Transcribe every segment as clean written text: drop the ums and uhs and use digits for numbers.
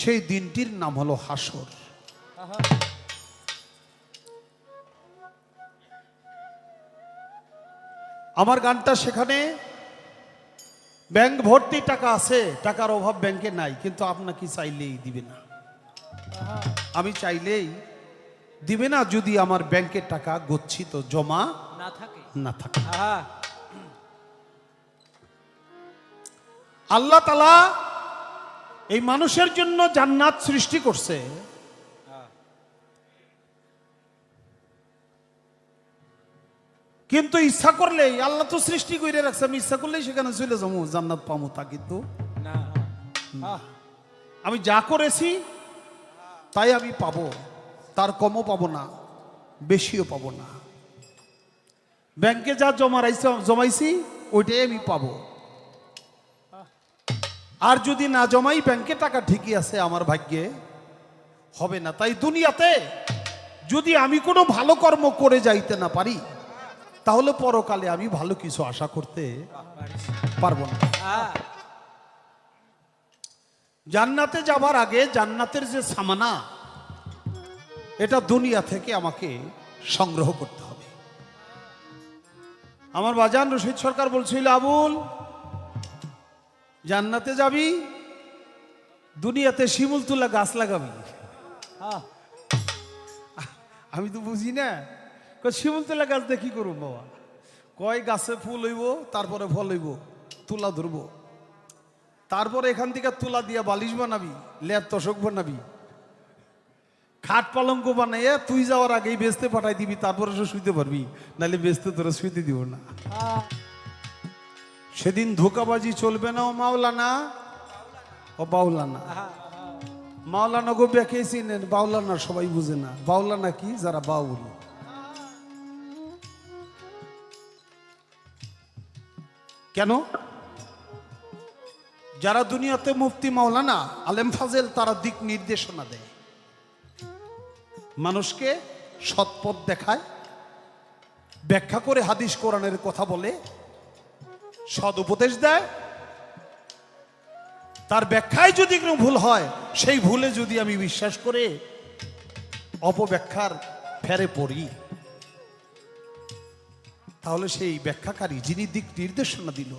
সেই দিনটির নাম হলো হাসর। আমার গানটা সেখানে ব্যাংক ভর্তি টাকা আছে, টাকার অভাব ব্যাংকে নাই, কিন্তু আপনাকে চাইলেই দিবে না, আমি চাইলেই দিবে না যদি আমার ব্যাংকের টাকা গচ্ছিত জমা না থাকে। আল্লাহ তাআলা এই মানুষের জন্য জান্নাত সৃষ্টি করছে, কিন্তু ইচ্ছা করলেই আল্লাহ তো সৃষ্টি করে রাখছে, আমি ইচ্ছা করলেই সেখানে চলে যাবো জান্নাত পাবো তা কিন্তু না। আমি যা করেছি তাই আমি পাবো, তার কমও পাবো না, বেশিও পাবো না। ব্যাংকে যা জমাইছি ওইটাই আমি পাবো, আর যদি না জমাই ব্যাংকে টাকা ঠিকই আছে আমার ভাগ্যে হবে না। তাই দুনিয়াতে যদি আমি কোনো ভালো কর্ম করে যাইতে না পারি তাহলে পরকালে আমি ভালো কিছু আশা করতে পারবো না। জান্নাতে যাবার আগে জান্নাতের যে সামানা, এটা দুনিয়া থেকে আমাকে সংগ্রহ করতে হবে। আমার বাজান রশিদ সরকার বলছিল, আবুল জান্নাতে যাবি, দুনিয়াতে শিমুল তুলা গাছ লাগাবি। আমি তো বুঝি না, শিমুল তুলা গাছ দিয়ে কি করবো বাবা? কয় গাছে ফুল হইব, তারপরে ফল হইব, তুলা ধরবো, তারপরে এখান থেকে তুলা দিয়া বালিশ বানাবি, লেপ তোষক বানাবি, খাট পালঙ্ক বানাইয়া তুই যাওয়ার আগেই বেচতে পাঠাই দিবি, তারপরে সে শুইতে পারবি, নাহলে বেচতে তোরা শুইতে দিব না। সেদিন ধোকাবাজি চলবে না। ও মাওলানা, ও বাউলানা, মাওলানা গো বেঁকেছি নেন, বাউলানা সবাই বুঝে না। বাউলানা কি? যারা বাউল। কেন? যারা দুনিয়াতে মুফতি মাওলানা আলেম ফাজেল, তারা দিক নির্দেশনা দেয়, মানুষকে সৎপথ দেখায়, ব্যাখ্যা করে হাদিস কোরআনের কথা বলে, সদ উপদেশ দেয়। তার ব্যাখ্যায় যদি কোনো ভুল হয়, সেই ভুলে যদি আমি বিশ্বাস করে অপব্যাখ্যার ফেরে পড়ি, তাহলে সেই ব্যাখ্যাকারী যিনি দিক নির্দেশনা দিল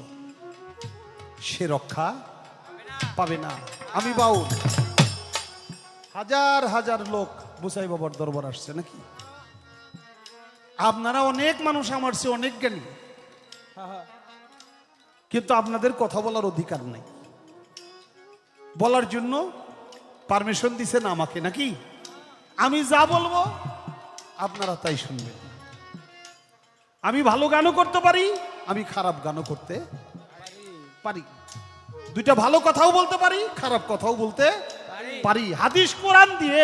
সে রক্ষা পাবে না। আমি বাউল, হাজার হাজার লোক বুসাই বাবার দরবার আসছে নাকি? আপনারা অনেক মানুষ আমার চেয়ে অনেক জ্ঞানী, কিন্তু আপনাদের কথা বলার অধিকার নাই। বলার জন্য পারমিশন দিছেন আমাকে নাকি? আমি যা বলবো আপনারা তাই শুনবেন। আমি ভালো গানও করতে পারি, আমি খারাপ গানও করতে পারি, দুইটা ভালো কথাও বলতে পারি, খারাপ কথাও বলতে পারি। হাদিস কোরআন দিয়ে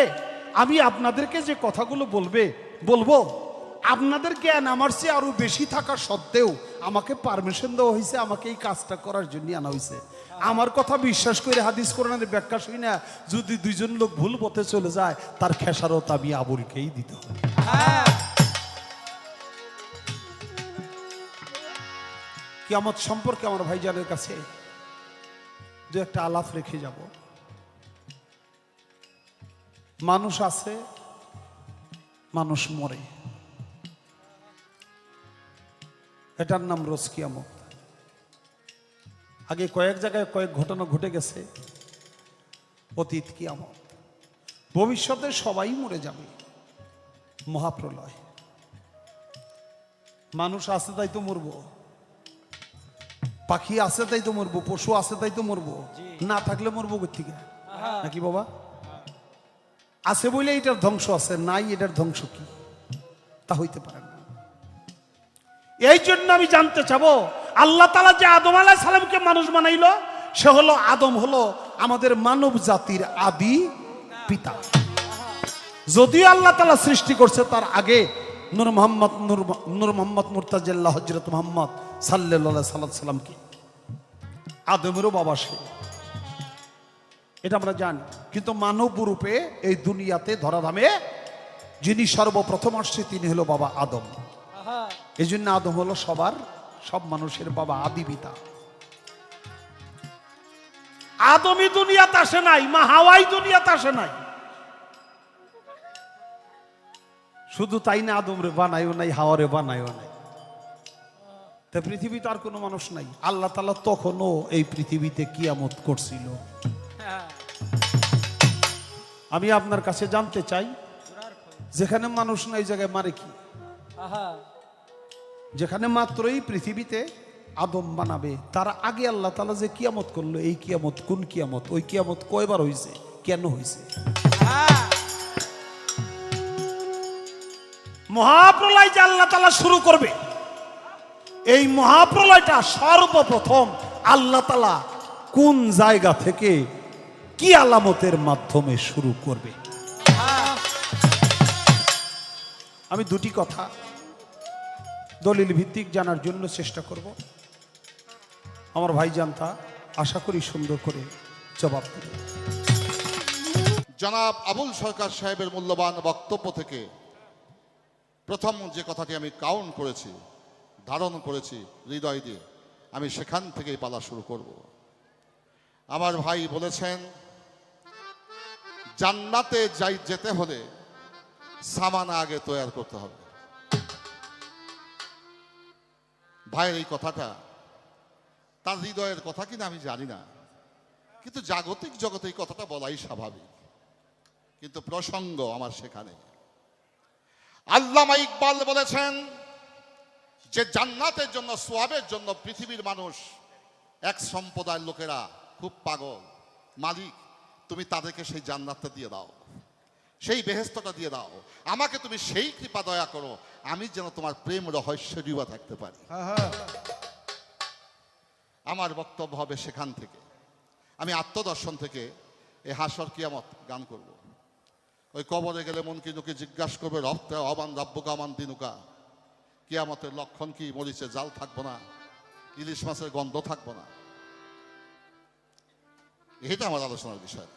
আমি আপনাদেরকে যে কথাগুলো বলবো, আপনাদের জ্ঞান আমার চেয়ে আরো বেশি থাকা সত্ত্বেও আমাকে পারমিশন দেওয়া হয়েছে, আমাকে এই কাজটা করার জন্য আনা হয়েছে। আমার কথা বিশ্বাস করে হাদিস কোরআনের ব্যাখ্যা শুই না যদি দুইজন লোক ভুল পথে চলে যায়, তার খেসারত আমি আবুলকেই দিতে হবে। কিয়ামত সম্পর্কে আমার ভাইজানের কাছে দু একটা আলাপ রেখে যাব। মানুষ আছে, মানুষ মরে, এটার নাম রোজ কিয়ামত। আগে কয়েক জায়গায় কয়েক ঘটনা ঘটে গেছে, অতীত কিয়ামত। ভবিষ্যতে সবাই মরে যাবে, মহাপ্রলয়। মানুষ আছে তাই তো মরবো, পাখি আছে তাই তো মরবো, পশু আছে তাই তো মরবো, না থাকলে মরবো কোত্থেকে নাকি বাবা? আছে বলে এটার ধ্বংস আছে, নাই এটার ধ্বংস কি? তা হইতে পারে না। এই জন্য আমি জানতে চাবো, আল্লাহ তাআলা যে আদম আলাইহিস সালামকে মানুষ বানাইলো, সে হলো আদম হলো আমাদের মানব জাতির আদি পিতা। যদিও আল্লাহ তাআলা সৃষ্টি করছে তার আগে নূর মোহাম্মদ মুর্তাজিল্লাহ হযরত মুহাম্মদ সাল্লাল্লাহু আলাইহি সাল্লামকে, আদমেরও বাবা সে, এটা আমরা জানি। কিন্তু মানব রূপে এই দুনিয়াতে ধরাধামে যিনি সর্বপ্রথম আসছে তিনি হলো বাবা আদম। এই জন্য আদম হলো সব মানুষের বাবা, আদি পিতা। আদমি দুনিয়াতে আসে নাই, মা হাওয়াই দুনিয়াতে আসে নাই। শুধু তাই না, আদমরে বানাইও নাই, হাওয়ারে বানাইও নাই। তা পৃথিবীতে আর কোনো মানুষ নাই। আল্লাহ তাআলা তখনও এই পৃথিবীতে কিয়ামত করছিল। আমি আপনার কাছে জানতে চাই, যেখানে মানুষ নাই জায়গায় মারে কি? যেখানে মাত্রই পৃথিবীতে আদম বানাবে, তার আগে আল্লাহ তাআলা যে কিয়ামত করলো, এই কিয়ামত কোন কিয়ামত? ওই কিয়ামত কয়বার হয়েছে, কেন হয়েছে? মহাপ্রলয় যে আল্লাহ তাআলা শুরু করবে, এই মহাপ্রলয়টা সর্বপ্রথম আল্লাহ তাআলা কোন জায়গা থেকে, কি আলামতের মাধ্যমে শুরু করবে? আমি দুটি কথা দলিল ভিত্তিক জানার জন্য চেষ্টা করব। আমার ভাই জানতা আশা করি সুন্দর করে জবাব দেবে। জনাব আবুল সরকার সাহেবের মূল্যবান বক্তব্য থেকে প্রথম যে কথাটি আমি কাউন্ট করেছি, ধারণ করেছি হৃদয় দিয়ে, আমি সেখান থেকেই পালা শুরু করব। আমার ভাই বলেছেন জান্নাতে যেতে হলে সামান আগে তৈরি করতে হবে। ভাইয়ের এই কথাটা তার হৃদয়ের কথা কিনা আমি জানি না, কিন্তু জাগতিক জগতে এই কথাটা বলাই স্বাভাবিক। কিন্তু প্রসঙ্গ আমার সেখানে। আল্লামা ইকবাল বলেছেন যে জান্নাতের জন্য, সোয়াবের জন্য পৃথিবীর মানুষ এক সম্প্রদায়ের লোকেরা খুব পাগল। মালিক, তুমি তাদেরকে সেই জান্নাতটা দিয়ে দাও, সেই বেহেশতটা দিয়ে দাও, আমাকে তুমি সেই কৃপা দয়া করো, আমি যেন তোমার প্রেম রহস্য ডুবা থাকতে পারি। আমার বক্তব্য হবে সেখান থেকে। আমি আত্মদর্শন থেকে এই হাসর কিয়ামত গান করব। ওই কবরে গেলে মন কিনুকে জিজ্ঞাসা করবে, রব্বে অবান রাব্বুকা মান দিনুকা, কিয়ামতের লক্ষণ কি? মরিচে জাল থাকবো না, ইলিশ মাছের গন্ধ থাকবো না। এটা আমার আলোচনার বিষয়।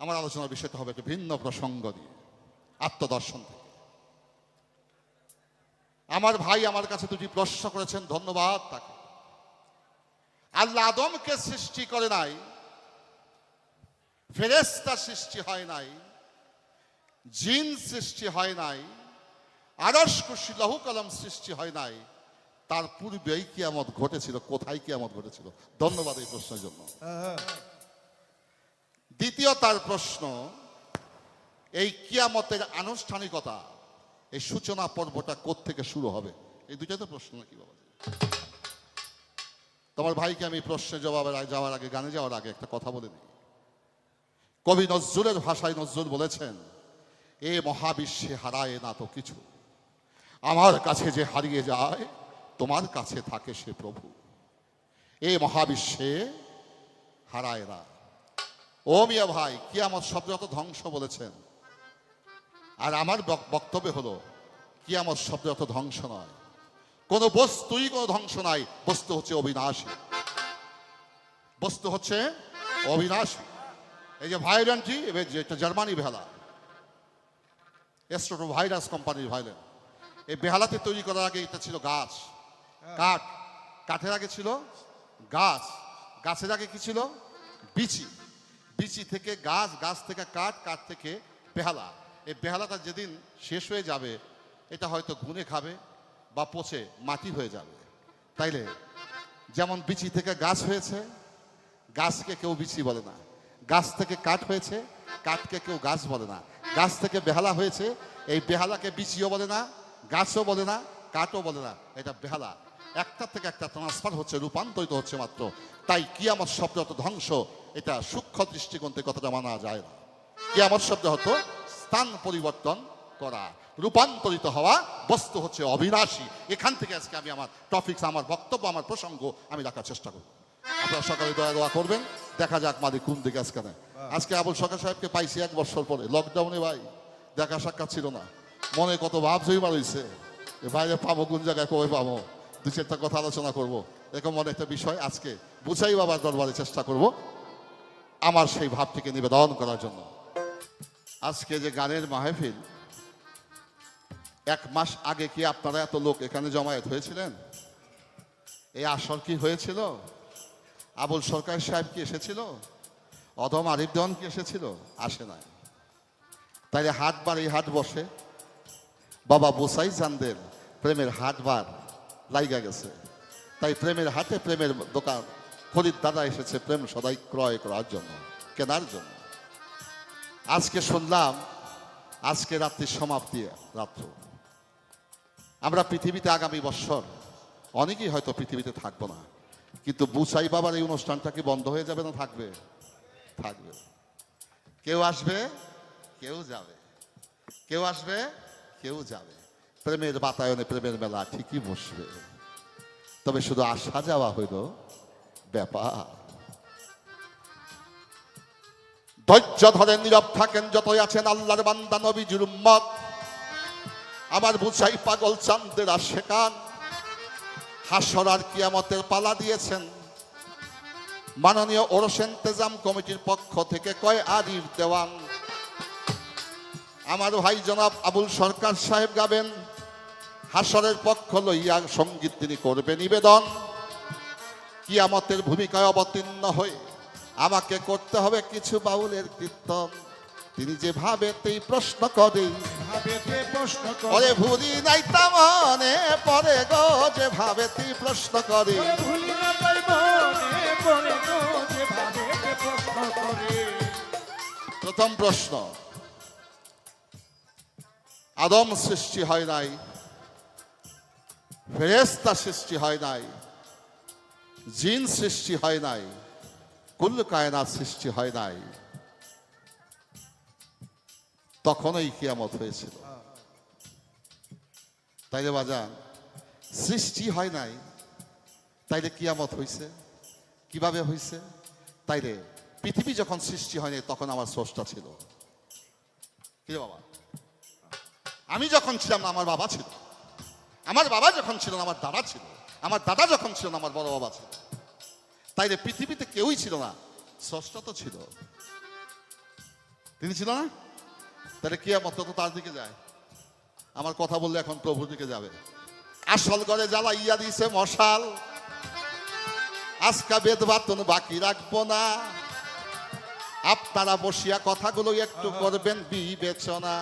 আমার আলোচনার বিষয়টা হবে একটা ভিন্ন প্রসঙ্গ নিয়ে, আত্মদর্শন থেকে। আমার ভাই আমার কাছে দুটি প্রশ্ন করেছেন, ধন্যবাদ তাকে। আল্লাহ আদমকে সৃষ্টি করে নাই, ফেরেশতা সৃষ্টি হয় নাই, জিন সৃষ্টি হয় নাই, আরশ কুরসি লৌহ কলম সৃষ্টি হয় নাই, তার পূর্বেই কিয়ামত ঘটেছিল। কোথায় কিয়ামত ঘটেছিল? ধন্যবাদ এই প্রশ্নের জন্য। দ্বিতীয় তার প্রশ্ন, এই কিয়ামতের আনুষ্ঠানিকতা, এই সূচনা পর্বটা কোত্থেকে শুরু হবে? এই দুইটাই তো প্রশ্ন নাকি বাবা? তোমার ভাইকে আমি প্রশ্নের জবাবে যাওয়ার আগে, গানে যাওয়ার আগে একটা কথা বলে দিই। কবি নজরুলের ভাষায় নজরুল বলেছেন, এ মহাবিশ্বে হারায় না তো কিছু, আমার কাছে যে হারিয়ে যায় তোমার কাছে থাকে সে প্রভু। এ মহাবিশ্বে হারায় না। ও মিয়া ভাই, কিয়ামত শব্দ অত ধ্বংস বলেছেন, আর আমার বক্তব্য হলো কিয়ামত শব্দ অত ধ্বংস নয়। কোন বস্তুই কোনো ধ্বংস নাই, বস্তু হচ্ছে অবিনাশী। বস্তু হচ্ছে অবিনাশী। এই যে ভাইরানটি, যেটা জার্মানি বেহালা, এস্ট্রোটো ভাইরাস কোম্পানির ভাইলেন, এই বেহালাতে তৈরি করার আগে এটা ছিল গাছ, কাঠ, কাঠের আগে ছিল গাছ, গাছের আগে কি ছিল? বিচি, বিচি থেকে গাছ, গাছ থেকে কাঠ, কাঠ থেকে বেহালা। এই বেহালাটা যেদিন শেষ হয়ে যাবে, এটা হয়তো ঘুনে খাবে বা পচে মাটি হয়ে যাবে। তাইলে যেমন বিচি থেকে গাছ হয়েছে, গাছকে কেউ বিচি বলে না। গাছ থেকে কাঠ হয়েছে, কাঠকে কেউ গাছ বলে না। গাছ থেকে বেহালা হয়েছে, এই বেহালাকে বিচিও বলে না, গাছও বলে না, কাঠও বলে না, এটা বেহালা। একটা থেকে একটা ট্রান্সফার হচ্ছে, রূপান্তরিত হচ্ছে মাত্র। তাই কিয়ামত শব্দ অত ধ্বংস, এটা সূক্ষ্ম দৃষ্টিকোণ থেকে কথাটা মানা যায় না। কিয়ামত শব্দ হতো স্থান পরিবর্তন করা, রূপান্তরিত হওয়া, বস্তু হচ্ছে অবিনাশী। এখান থেকে আজকে আমি আমার টপিকস, আমার বক্তব্য, আমার প্রসঙ্গ আমি রাখার চেষ্টা করব। আপনারা সকালে দোয়া করবেন, দেখা যাক মালিক কোন দিকে আজকে নেয়। আজকে আবুল সরকার সাহেবকে পাইছি 1 বছর পরে, লকডাউনে ভাই দেখা সাক্ষাৎ ছিল না, মনে কত ভাব জয়মা রয়েছে, বাইরে পাবো কোন জায়গায়, কবে পাবো, 2-4টা কথা আলোচনা করব, এরকম মনে একটা বিষয় আজকে বুঝাই বাবার দরবারে চেষ্টা করব আমার সেই ভাবটিকে নিবেদন করার জন্য। আজকে যে গানের মাহফিল, 1 মাস আগে কি আপনারা এত লোক এখানে জমায়েত হয়েছিলেন? এই আসর কি হয়েছিল? আবুল সরকার সাহেব কি এসেছিল? অদম আরিফ দেওয়ান কি এসেছিল? আসে নাই। তাইলে হাটবার এই হাট বসে, বাবা বোসাই চান্দের প্রেমের হাটবার লাইগা গেছে। তাই প্রেমের হাটে প্রেমের দোকান খরিদ্দাররা এসেছে প্রেম সদাই ক্রয় করার জন্য, কেনার জন্য। আজকে শুনলাম আজকে রাত্রির সমাপ্তি রাত্র। আমরা পৃথিবীতে আগামী বছর অনেকেই হয়তো পৃথিবীতে থাকবো না, কিন্তু বুসাই বাবার এই অনুষ্ঠানটা কি বন্ধ হয়ে যাবে না থাকবে? থাকবে। কেউ আসবে, কেউ যাবে, কেউ আসবে, কেউ যাবে। প্রেমের বাতায়নে প্রেমের মেলা ঠিকই বসবে, তবে শুধু আসা যাওয়া হইল ব্যাপার। ধৈর্য ধরে নীরব থাকেন যতই আছেন আল্লাহর বান্দা নবীজির উম্মত। আমার বুঝাই পাগল চান্দেরা শেখান, হাসর আর কিয়ামতের পালা দিয়েছেন মাননীয় ওরস ইন্তেজাম কমিটির পক্ষ থেকে কয় আরিফ দেওয়ান। আমার ভাই জনাব আবুল সরকার সাহেব গাবেন, হাসরের পক্ষ লইয়া সঙ্গীত তিনি করবে নিবেদন। কিয়ামতের ভূমিকায় অবতীর্ণ হয়ে আমাকে করতে হবে কিছু বাউলের কীর্তন। তিনি যেভাবেতেই প্রশ্ন করে, ওরে ভুলি নাই তা মনে পড়ে গো, যেভাবেতেই প্রশ্ন করে। প্রথম প্রশ্ন, আদম সৃষ্টি হয় নাই, ফেরেশতা সৃষ্টি হয় নাই, জিন সৃষ্টি হয় নাই, কুল কায়নাত সৃষ্টি হয় নাই, তখনই কিয়ামত হয়েছিল। তাইলে বাজান সৃষ্টি হয় নাই, তাইলে কিয়ামত হয়েছে কিভাবে হয়েছে? তাইলে পৃথিবী যখন সৃষ্টি হয়নি তখন আমার স্রষ্টা ছিল। কি বাবা? আমি যখন ছিলাম না আমার বাবা ছিল, আমার বাবা যখন ছিল না আমার দাদা ছিল, আমার দাদা যখন ছিল না আমার বড় বাবা ছিল। তাইলে পৃথিবীতে কেউই ছিল না, স্রষ্টা তো ছিল। তিনি ছিল না? তাহলে কিয়ামত তো তার দিকে যায়। আমার কথা বললে এখন প্রভুর দিকে যাবে। আসল ঘরে জ্বালা ইয়া দিছে মশাল, আজকা বেদ বাতন বাকি রাখবো না। আপনারা বসিয়া কথাগুলো একটু করবেন বিবেচনা।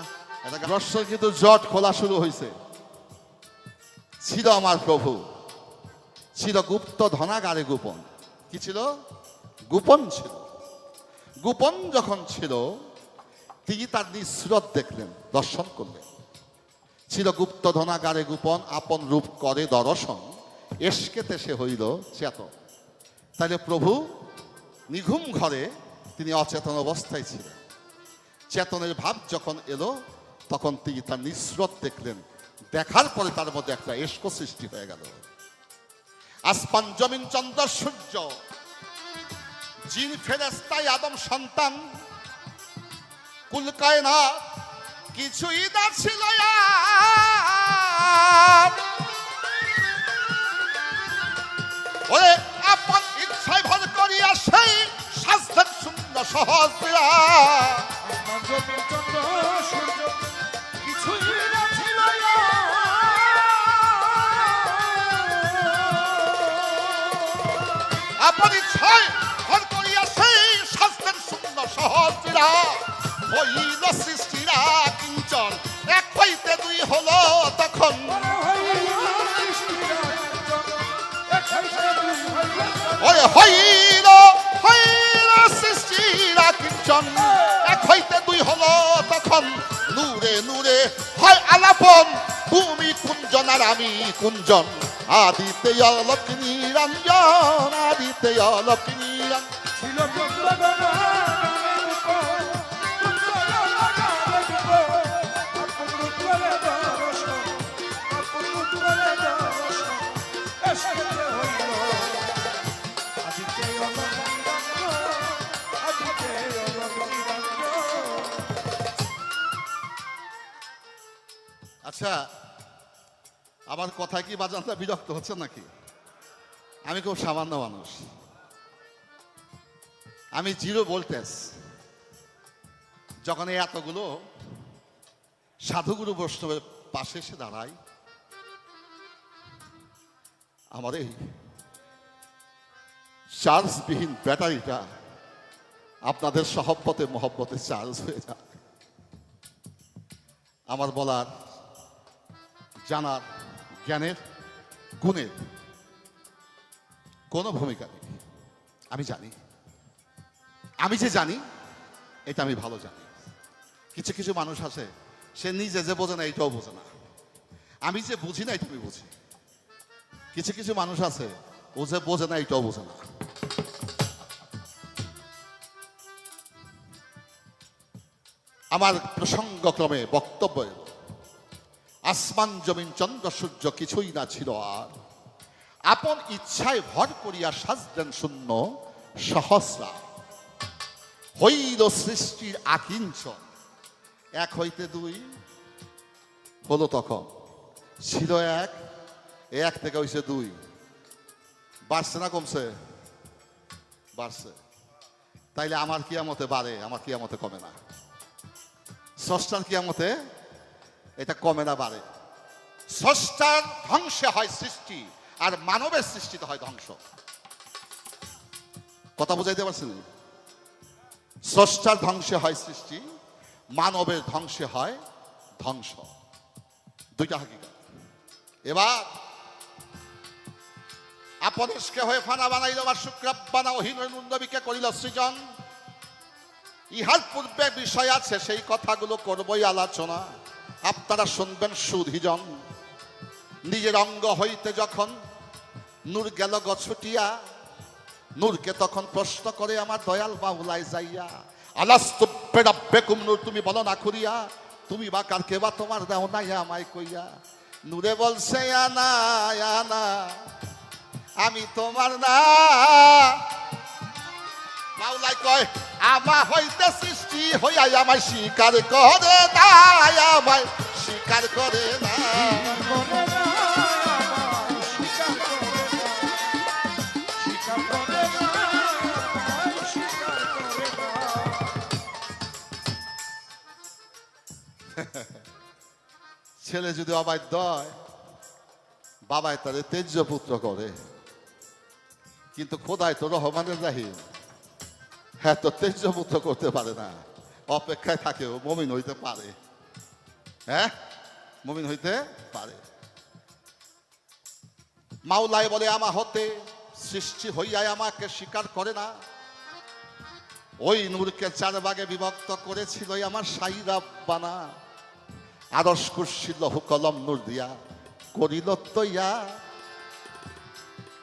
রস্য কিন্তু জট খোলা শুরু হয়েছে। ছিল আমার প্রভু, ছিল গুপ্ত ধনাগারে গোপন। কি ছিল? গোপন ছিল। গোপন যখন ছিল তিনি তার নিঃস্রত দেখলেন, দর্শন করলেন। ছিল গুপ্ত ধনাগারে গোপন, আপন রূপ করে দর্শন, এসকেতে সে হইল চেতন। তাহলে প্রভু নিঘুম ঘরে তিনি অচেতন অবস্থায় ছিলেন। চেতনের ভাব যখন এলো তখন তিনি তার নিঃস্রত দেখলেন। দেখার পরে তার মধ্যে একটা এস্ক সৃষ্টি হয়ে গেল। আসমান জমিন চন্দ্র সূর্য জিন ফেরেশতা আদম সন্তান কুল কায়নাত কিছুই না ছিল আর। ওরে আপন ইচ্ছায় ভর করিয়া সেই শাস্ত্রের সুন্দর সহজ আপন ইচ্ছায় ভর করিয়া সেই শাস্ত্রের সুন্দর সহজ হইল সৃষ্টিরা কিঞ্চন, এক হইতে দুই হলো তখন। ওরে হইল হইল সৃষ্টিরা কিঞ্চন, এক হইতে দুই হলো তখন। নূরে নূরে হয় আলাপন, ভূমি কুঞ্জন আর আমি কুঞ্জন। আদিতে অলক নিরঞ্জন, আদিতে অলক নিরঞ্জন। আচ্ছা, আমার কথা কি বাজানটা বিরক্ত হচ্ছে নাকি? আমি খুব সামান্য মানুষ, আমি জিরো ভোল্টেজ। যখন এই এতগুলো সাধুগুরু বৈষ্ণবের পাশে এসে দাঁড়াই, আমার এই চার্জবিহীন ব্যাটারিটা আপনাদের সহব্বতে মহব্বতে চার্জ হয়ে যায়। আমার বলার, জানার, জ্ঞানের, গুণের কোনো ভূমিকা নেই। আমি জানি, আমি যে জানি এটা আমি ভালো জানি। কিছু কিছু মানুষ আছে, সে নিজে যে বোঝে না এটাও বোঝে না। আমি যে বুঝি না এটা আমি বুঝি। কিছু কিছু মানুষ আছে, ও যে বোঝে না এটাও বোঝে না। আমার প্রসঙ্গক্রমে বক্তব্য এলো, আসমান জমিন চন্দ্র সূর্য কিছুই না ছিল আর, আপন ইচ্ছায় ভর করিয়া সাজলেন শূন্য সহস্রা। হইল সৃষ্টির আকিঞ্চন, এক হইতে দুই হলো তখন। ছিল এক, এক থেকে হইছে দুই। বাড়ছে না কমছে? বাড়ছে। তাইলে আমার কিয়ামতে বাড়ে, আমার কিয়ামতে কমে না। স্রষ্টার কিয়ামতে এটা কমে না, বাড়ে। স্রষ্টার ধ্বংসে হয় সৃষ্টি, আর মানবের সৃষ্টিতে হয় ধ্বংস। কথা বুঝাইতে পারছেন? স্রষ্টার ধ্বংসে হয় সৃষ্টি, মানবের ধ্বংসে হয় ধ্বংস। দুইটা হাকিকত। এবার আপনেশকে হয়ে ফানা বানাইল বা শুক্রাব্বানা অহীন নবীকে করিল সৃজন। ইহার পূর্বে বিষয় আছে, সেই কথাগুলো করবই আলোচনা। আপনারা শুনবেন সুধীজন। নিজের অঙ্গ হইতে যখন নূর গেল গছুটিয়া, নূরকে তখন প্রশ্ন করে আমার দয়াল বাউলাই যাইয়া, আলাস্তু বিরাব্বিকুম নূর, তুমি বলো না খুরিয়া, তুমি বা কার কে বা তোমার দাও নাই আমায় কইয়া। নূরে বলছে আনা আনা, আমি তোমার না। মাওলাই কয় আমা হইতে সৃষ্টি হইয়া আমায় স্বীকার করে না, আমায় স্বীকার করে না। ছেলে যদি অবাধ্য হয়, বাবায় তাদের তেজ্য পুত্র করে। কিন্তু খোদায় তো রহমানের রাহিম, হ্যাঁ তো তেজ্য পুত্র করতে পারে না, অপেক্ষায় থাকে ও মুমিন হইতে পারে। হ্যাঁ, মুমিন হইতে পারে। মাওলাই বলে আমা হতে সৃষ্টি হইয়া আমাকে স্বীকার করে না। ওই নূরকে চার ভাগে বিভক্ত করেছিল আমার শাহী রাব্বানা। আরশ কুরসি লৌহ কলম নূর দিয়া করিল তৈয়া।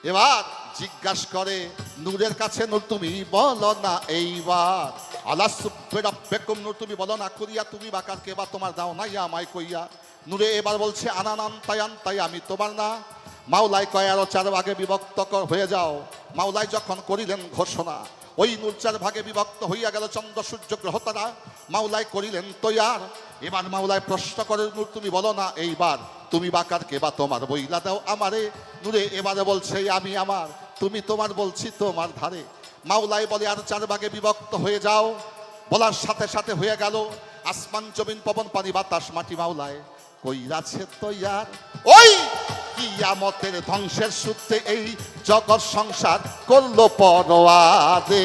এবার জিজ্ঞাসা করে নূরের কাছে, নূর তুমি বলো না এইবার, আলাস্তু বিরাব্বিকুম নূর, তুমি বলো না করিয়া, তুমি বাকার কে বা তোমার দাও নাই আমায় কইয়া। নূরে এবার বলছে আনানান তায়ান, তাই আমি তোমার না। মাওলাই কয় আরো চার ভাগে বিভক্ত হয়ে যাও। মাওলাই যখন করিলেন ঘোষণা, ওই নূর চার ভাগে বিভক্ত হইয়া গেল চন্দ্র সূর্য গ্রহ তারা। মাওলাই করিলেন তৈয়ার। এবার মাওলাই প্রশ্ন করে নূর তুমি বলো না এইবার, তুমি বাকার কে বা তোমার বইলা দাও আমারে। নূরে এবারে বলছে আমি আমার, তুমি তোমার, বলছি তোমার ধারে। মাওলাই বলে আর চার ভাগে বিভক্ত হয়ে যাও। বলার সাথে সাথে হয়ে গেল আসমান জমিন পবন পানি বাতাস মাটি। মাওলাই কইরাছে তৈয়ার। ওই কিয়ামতের ধ্বংসের সূত্রে এই জগৎ সংসার করলো পরোয়া দে,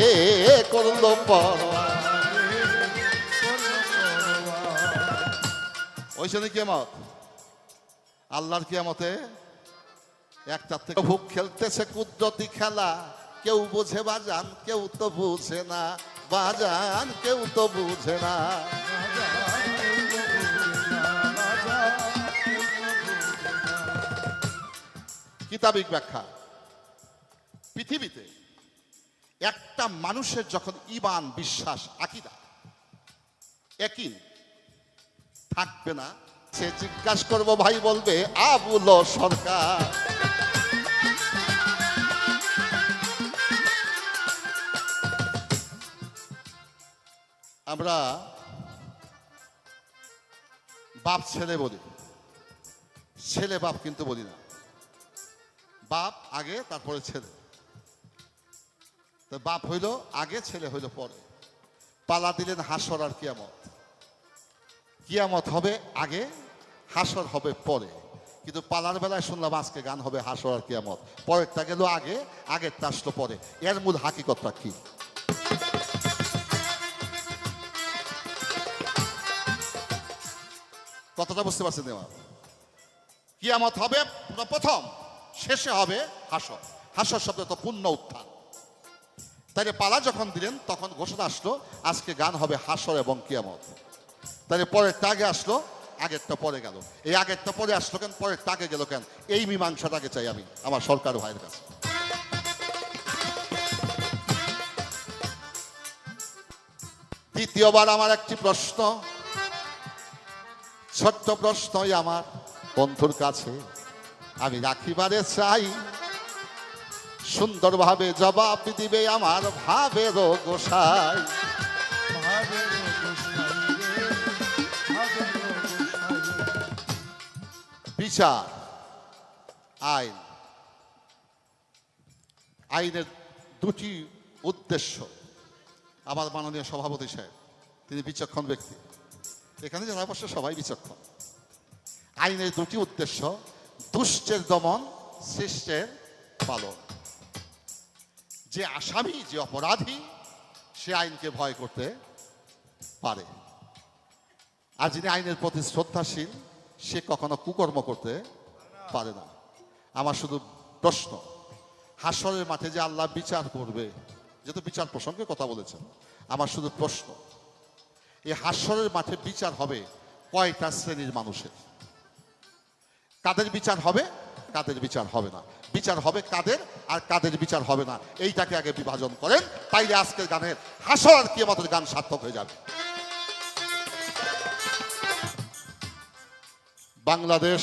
করলো পরোয়া। ওই জন্য কিয়ামত, আল্লাহর কিয়ামতে একটার থেকে ভুক খেলতেছে কুদরতি খেলা। কেউ বুঝে বাজান, কেউ তো বুঝে না বাজান, কেউ তো বুঝে না। কিতাবিক ব্যাখ্যা, পৃথিবীতে একটা মানুষের যখন ঈমান, বিশ্বাস, আকীদা একই থাকবে না, সে জিজ্ঞাসা করবো ভাই বলবে আবুল সরকার। আমরা বাপ ছেলে বলি, ছেলে বাপ কিন্তু বলি না। বাপ আগে তারপরে ছেলে। তো বাপ হইল আগে, ছেলে হইল পরে। পালা দিলেন হাসর আর কিয়ামত। কিয়ামত হবে আগে, হাসর হবে পরে। কিন্তু পালার বেলায় শুনলাম আজকে গান হবে হাসর আর কিয়ামত। পরেরটা গেল আগে, আগেরটা আসলো পরে। এর মূল হাকিকতটা কি? কতটা বুঝতে পারছেন এবার? কিয়ামত হবে প্রথম, শেষে হবে হাসর। হাসর শব্দ তো পুণ্য উত্থান। তাইলে পালা যখন দিলেন তখন ঘোষণা আসলো আজকে গান হবে হাসর এবং কিয়ামত। তাহলে পরেরটা আগে আসলো, আগেরটা পরে গেল। এই আগেরটা পরে আসলো কেন, পরেরটা আগে গেল কেন? এই মীমাংসাটাকে চাই আমি আমার সরকার ভাইয়ের কাছে। দ্বিতীয়বার আমার একটি প্রশ্ন, ছোট্ট প্রশ্নই আমার বন্ধুর কাছে আমি রাখিবারে চাই। সুন্দরভাবে জবাব দিবে আমার ভাবের গোসাই। বিচার, আইন, আইনের দুটি উদ্দেশ্য। আমার মাননীয় সভাপতি সাহেব তিনি বিচক্ষণ ব্যক্তি, এখানে যারা বসে সবাই বিচক্ষণ। আইনের দুটি উদ্দেশ্য, দুষ্টের দমন, শিষ্টের পালন। যে আসামি, যে অপরাধী, সে আইনকে ভয় করতে পারে, আর যিনি আইনের প্রতি শ্রদ্ধাশীল সে কখনো কুকর্ম করতে পারে না। আমার শুধু প্রশ্ন, হাসরের মাঠে যে আল্লাহ বিচার করবে, যেহেতু বিচার প্রসঙ্গে কথা বলেছেন, আমার শুধু প্রশ্ন, এই হাসরের মাঠে বিচার হবে কয়টা শ্রেণীর মানুষের? কাদের বিচার হবে, কাদের বিচার হবে না? বিচার হবে কাদের, আর কাদের বিচার হবে না, এইটাকে আগে বিভাজন করেন, তাইলে আজকের গানের হাসর আর কিয়ামতের গান সার্থক হয়ে যাবে। বাংলাদেশ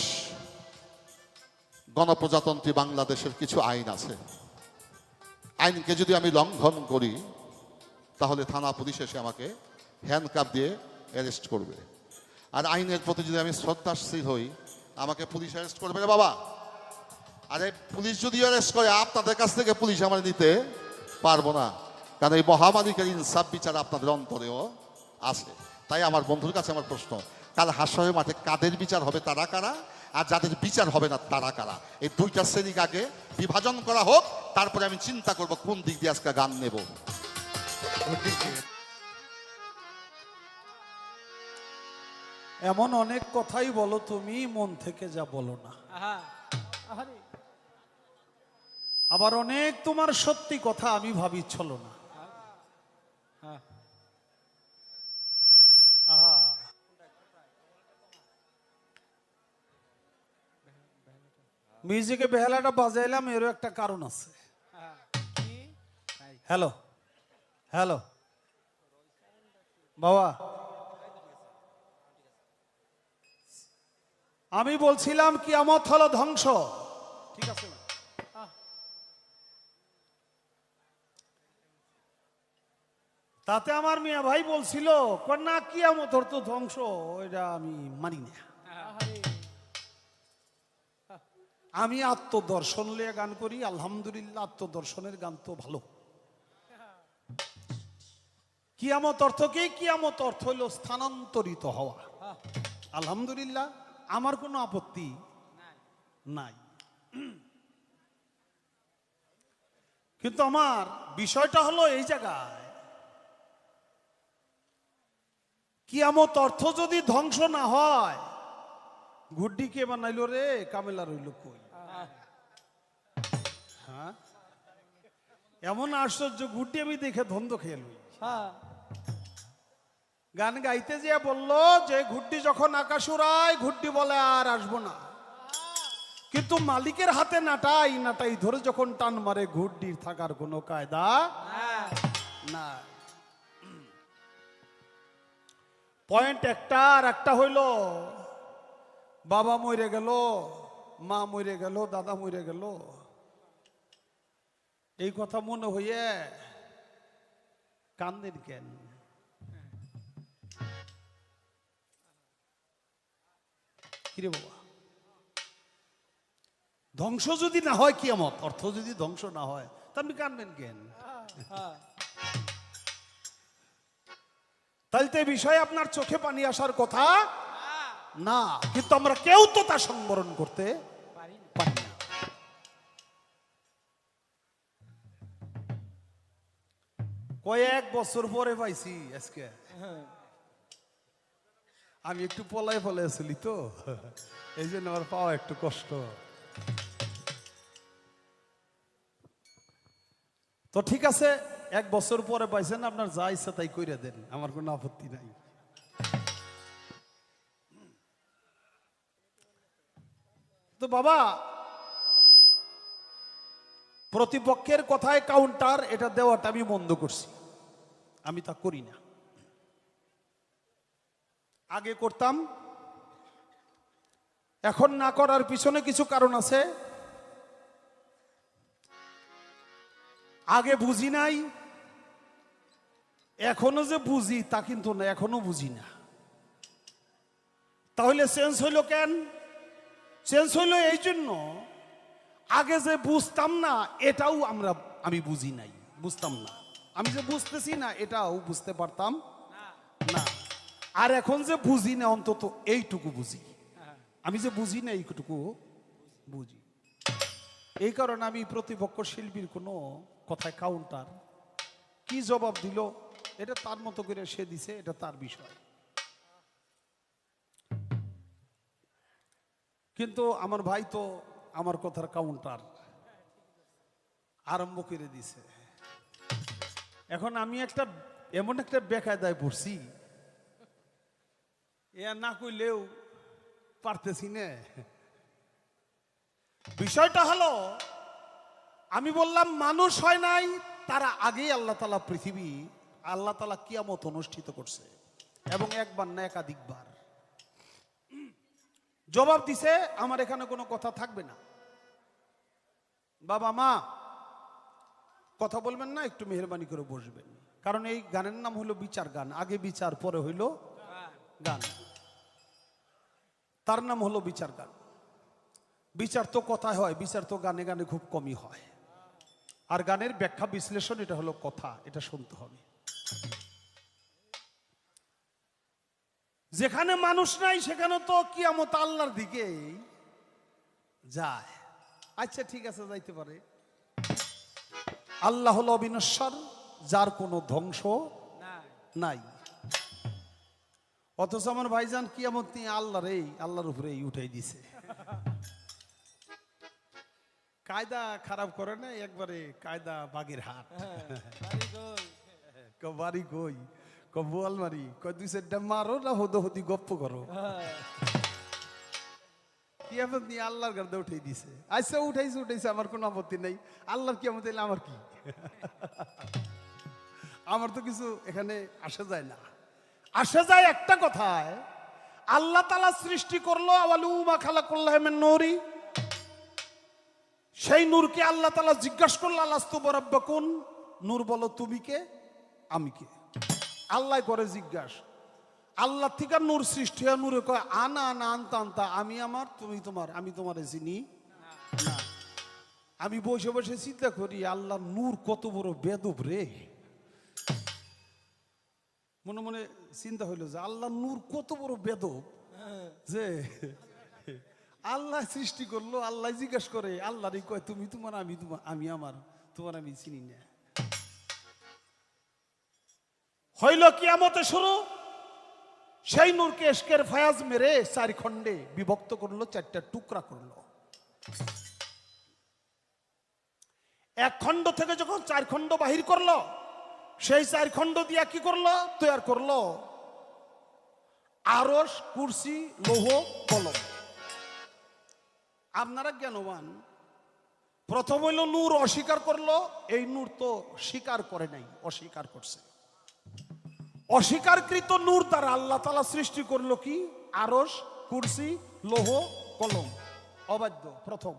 গণপ্রজাতন্ত্রী বাংলাদেশের কিছু আইন আছে। আইনকে যদি আমি লঙ্ঘন করি তাহলে থানা পুলিশ এসে আমাকে হ্যান্ডকাপ দিয়ে অ্যারেস্ট করবে। আর আইনের প্রতি যদি আমি শ্রদ্ধাশীল হই, আমাকে পুলিশ অ্যারেস্ট করবে না বাবা। আরে পুলিশ যদি অ্যারেস্ট করে আপনাদের কাছ থেকে পুলিশ আমার নিতে পারবো না, কারণ এই মহামালিকের ইনসাফ বিচার আপনাদের অন্তরেও আছে। তাই আমার বন্ধুর কাছে আমার প্রশ্ন, কাল হাসরের মাঠে কাদের বিচার হবে তারা কারা, আর যাদের বিচার হবে না তারা কারা? এই দুইটা শ্রেণীকে আগে বিভাজন করা হোক, তারপরে আমি চিন্তা করব কোন দিক দিয়ে আজকে গান নেব। এমন অনেক কথাই বলো তুমি, মন থেকে যা বলো না। আবার অনেক তোমার সত্যি কথা আমি ভাবি চলো না। আহা, মিউজিকে বেহালাটা বাজাইলাম, এরও একটা কারণ আছে। হ্যালো হ্যালো বাবা, আমি বলছিলাম কিয়ামত হলো ধ্বংস, ঠিক আছে? তাতে আমার মিয়া ভাই বলছিল না কিয়ামত তো ধ্বংস, ওইটা আমি মানি না। আমি আত্মদর্শন লিয়ে গান করি, আলহামদুলিল্লাহ আত্মদর্শনের গান তো ভালো। কিয়ামত অর্থ কি? কিয়ামত অর্থ হইল স্থানান্তরিত হওয়া। আলহামদুলিল্লাহ আমার কোনো আপত্তি নাই, কিন্তু আমার বিষয়টা হলো এই জায়গায়, কিয়ামত অর্থ যদি ধ্বংস না হয়, গুড্ডি কে বানাইলো রে, কামেলা রইল কই? হ্যাঁ, এমন আশ্চর্য গুড্ডি আমি দেখে ধন্দ খেয়ে লই। গান গাইতে যে বললো যে ঘুড্ডি যখন আকাশ উড়ায়, ঘুড্ডি বলে আর আসবো না, কিন্তু মালিকের হাতে নাটাই নাটাই ধরে যখন টান মারে, ঘুড্ডির থাকার কোনো কায়দা না। পয়েন্ট একটা, আর একটা হইল বাবা মরে গেল, মা মরে গেল, দাদা মরে গেল, এই কথা মনে হইয়ে কান্দেন কেন? কিরে বাবা, ধ্বংস যদি না হয়, কিয়ামত অর্থ যদি ধ্বংস না হয়, তা আপনি কানবেন কেন? তাহলে তো এই বিষয়ে আপনার চোখে পানি আসার কথা না, কিন্তু আমরা কেউ তো তা সংবরণ করতে পারি না। কয়েক বছর পরে পাইছি আজকে। আমি একটু পলায় পলায় আসলি তো, এই জন্য আমার পাওয়া একটু কষ্ট। তো ঠিক আছে, 1 বছর পরে পাইছেন, আপনার যা ইচ্ছা তাই কইরা দেন, আমার কোনো আপত্তি নাই। তো বাবা, প্রতিপক্ষের কথায় কাউন্টার এটা দেওয়াটা আমি বন্ধ করছি, আমি তা করি না। আগে করতাম, এখন না করার পিছনে কিছু কারণ আছে। আগে বুঝি নাই, এখনো যে বুঝি তা কিন্তু না, এখনো বুঝি না। তাহলে চেঞ্জ হইল কেন? চেঞ্জ হইল এই জন্য, আগে যে বুঝতাম না এটাও আমি বুঝি নাই, বুঝতাম না। আমি যে বুঝতেছি না এটাও বুঝতে পারতাম না। আর এখন যে বুঝি না অন্তত এইটুকু বুঝি। আমি যে বুঝি না এইটুকু বুঝি। এই কারণে আমি প্রতিপক্ষ শিল্পীর কোনো কথায় কাউন্টার, কি জবাব দিল এটা তার মতো করে সে দিছে, এটা তার বিষয়। কিন্তু আমার ভাই তো আমার কথার কাউন্টার আরম্ভ করে দিছে। এখন আমি এমন একটা বেকায়দায় পড়ছি, এ না কইলেও পারতেছি না। বিষয়টা হলো, আমি বললাম মানুষ হয় নাই, তারা আগেই আল্লাহ তাআলা পৃথিবী, আল্লাহ তাআলা কিয়ামত অনুষ্ঠিত করছে, এবং একবার না একাধিকবার। জবাব দিছে, আমার এখানে কোনো কথা থাকবে না। বাবা মা কথা বলবেন না, একটু মেহরবানি করে বসবেন, কারণ এই গানের নাম হলো বিচার গান। আগে বিচার, পরে হইল গান, তার নাম হলো বিচার গান। বিচার তো কথায় হয়, বিচার তো গানে গানে খুব কমই হয়। আর গানের ব্যাখ্যা বিশ্লেষণ এটা হলো কথা, এটা শুনতে হবে। যেখানে মানুষ নাই সেখানে তো কিয়ামত আল্লাহর দিকে যায়। আচ্ছা ঠিক আছে, যাইতে পারে। আল্লাহ হলো অবিনশ্বর, যার কোনো ধ্বংস নাই। অথচ আমার ভাইজান কিয়ামত নিয়ে আল্লাহর উপরেই উঠাই দিছে। কায়দা খারাপ করে না, একবারে কায়দা বাগের হাট। বাড়ি কই, বোয়াল মারি, দুই চারটা মারো না হদি গপ্প করো। কিয়ামত নিয়ে আল্লাহর গার্দে উঠাই দিছে। আচ্ছা উঠাইছে, আমার কোনো আপত্তি নাই। আল্লাহর কিয়ামত এলে আমার কি? আমার তো কিছু এখানে আসা যায় না। আসা যায় একটা কথায়, আল্লাহ তাআলা সৃষ্টি করলো, আওয়ালুমা খালাকুল্লাহ মিন নূরি। সেই নূরকে আল্লাহ তাআলা জিজ্ঞাসা করলো, আলাস্তু বিরাব্বিকুম, নূর বলো তুমি কে, আমি কে? আল্লাহ করে জিজ্ঞাসা। আল্লাহ থেকে নূর সৃষ্টি হয়, নূরে কয় আনা আনা আনতা আনতা, আমি আমার তুমি তোমার, আমি তোমারে চিনি না। আমি বসে বসে চিন্তা করি, আল্লাহ নূর কত বড় বেদব রে। মনে মনে চিন্তা হইলো যে আল্লাহ নূর কত বড় বেদব, যে আল্লাহ সৃষ্টি করলো, আল্লাহ জিজ্ঞাসা করে আল্লাহরই কয় তুমি তোমার, আমি তোমার, আমি আমার, তোমার আমি চিনি না। হইল কিয়ামতে শুরু। সেই নূরকে এশকের ফায়াজ মেরে 4 খণ্ডে বিভক্ত করলো, 4টা টুকরা করলো। এক খণ্ড থেকে যখন 4 খণ্ড বাহির করলো, সেই 4 খণ্ড দিয়া কি করলো, তৈরি করলো আরশ, কুরসি, লৌহ, কলম। আপনারা জ্ঞানবান। প্রথম হইল নূর অস্বীকার করলো, এই নূর তো স্বীকার করে নাই, অস্বীকার করছে। অস্বীকারকৃত নূর দ্বারা আল্লাহ তাআলা সৃষ্টি করলো কি, আরশ, কুরসি, লৌহ, কলম। অবাধ্য প্রথম,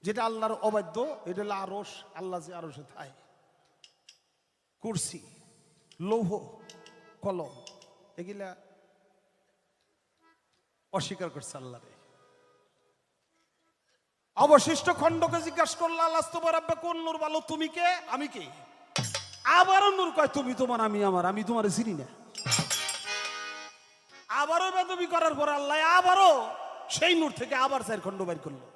যেটা আল্লাহর অবাধ্য, এটা হলো আরশ, আল্লাহ যে আরশে থাকে। কুরসি, লৌহ, কলম, এগুলা অস্বীকার করছে আল্লাহরে। অবশিষ্ট খণ্ডকে জিজ্ঞাসা করলো, আলাস্তু বিরাব্বিকুম, নূর বলো তুমি কে, আমি কে? আবারও নূর কয় তুমি তোমার, আমি আমার, আমি তোমারে চিনি না। আবারও বেদবি করার পর আল্লাহ আবারও সেই নূর থেকে আবার 4 খণ্ড বের করলো।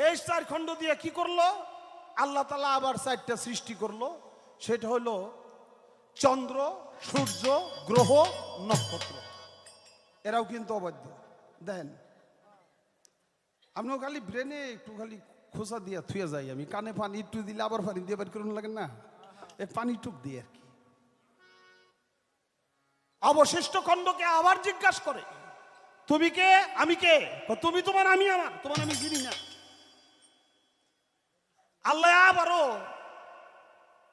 এই 4 খণ্ড দিয়ে কি করলো? আল্লাহ তাআলা আবার 4টা সৃষ্টি করলো। সেটা হলো চন্দ্র, সূর্য, গ্রহ, নক্ষত্র। এরাও কিন্তু অবাধ্য। দেখেন, আপনিও খালি ব্রেনে একটু খালি খোঁচা দিয়ে থুয়ে যাই, আমি কানে পানি একটু দিলে আবার পানি দিয়ে বের করুন লাগে না, এই পানি টুক দিয়ে আর কি। অবশিষ্ট খণ্ডকে আবার জিজ্ঞাসা করে, তুমি কে, আমি কে? তুমি তোমার, আমি আমার, তোমার আমি চিনি না। আল্লাহ আবারও